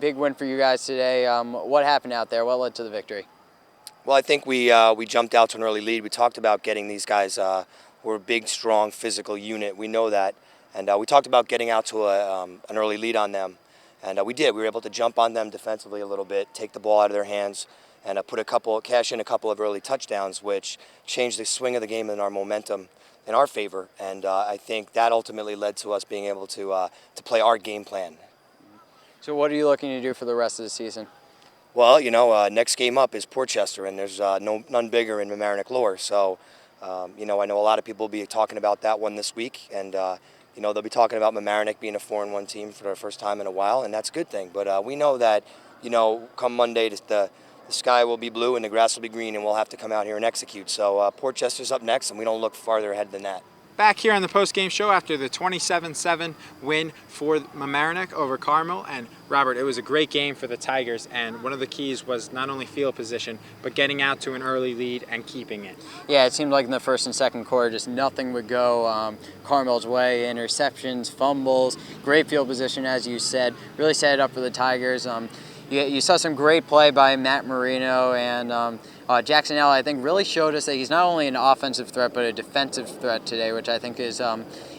Speaker 2: big win for you guys today. What happened out there? What led to the victory?
Speaker 8: Well, I think we jumped out to an early lead. We talked about getting these guys. We're a big, strong, physical unit. We know that, and we talked about getting out to an early lead on them, and we did. We were able to jump on them defensively a little bit, take the ball out of their hands, and cash in a couple of early touchdowns, which changed the swing of the game and our momentum in our favor. And I think that ultimately led to us being able to play our game plan.
Speaker 2: So what are you looking to do for the rest of the season?
Speaker 8: Well, next game up is Portchester, and there's none bigger in Mamaroneck lore. So, I know a lot of people will be talking about that one this week, and they'll be talking about Mamaroneck being a 4-1 team for the first time in a while, and that's a good thing. But we know that, come Monday, the sky will be blue and the grass will be green, and we'll have to come out here and execute. So Portchester's up next, and we don't look farther ahead than that.
Speaker 1: Back here on the post-game show after the 27-7 win for Mamaroneck over Carmel. And Robert, it was a great game for the Tigers, and one of the keys was not only field position, but getting out to an early lead and keeping it.
Speaker 2: Yeah, it seemed like in the first and second quarter, just nothing would go Carmel's way. Interceptions, fumbles, great field position, as you said. Really set it up for the Tigers. You saw some great play by Matt Marino, and Jackson Allen, I think, really showed us that he's not only an offensive threat but a defensive threat today, which I think is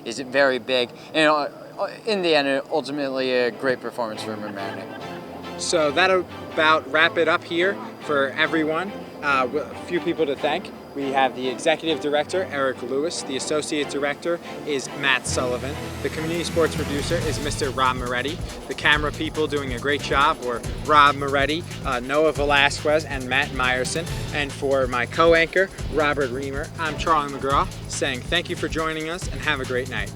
Speaker 2: very big. In the end, ultimately a great performance for Mamaroneck.
Speaker 1: So that'll about wrap it up here for everyone. A few people to thank. We have the Executive Director, Erik Lewis. The Associate Director is Matt Sullivan. The Community Sports Producer is Mr. Rob Moretti. The camera people doing a great job were Rob Moretti, Noah Velazquez, and Matt Meyerson. And for my co-anchor, Robert Riemer, I'm Charlie McGraw, saying thank you for joining us and have a great night.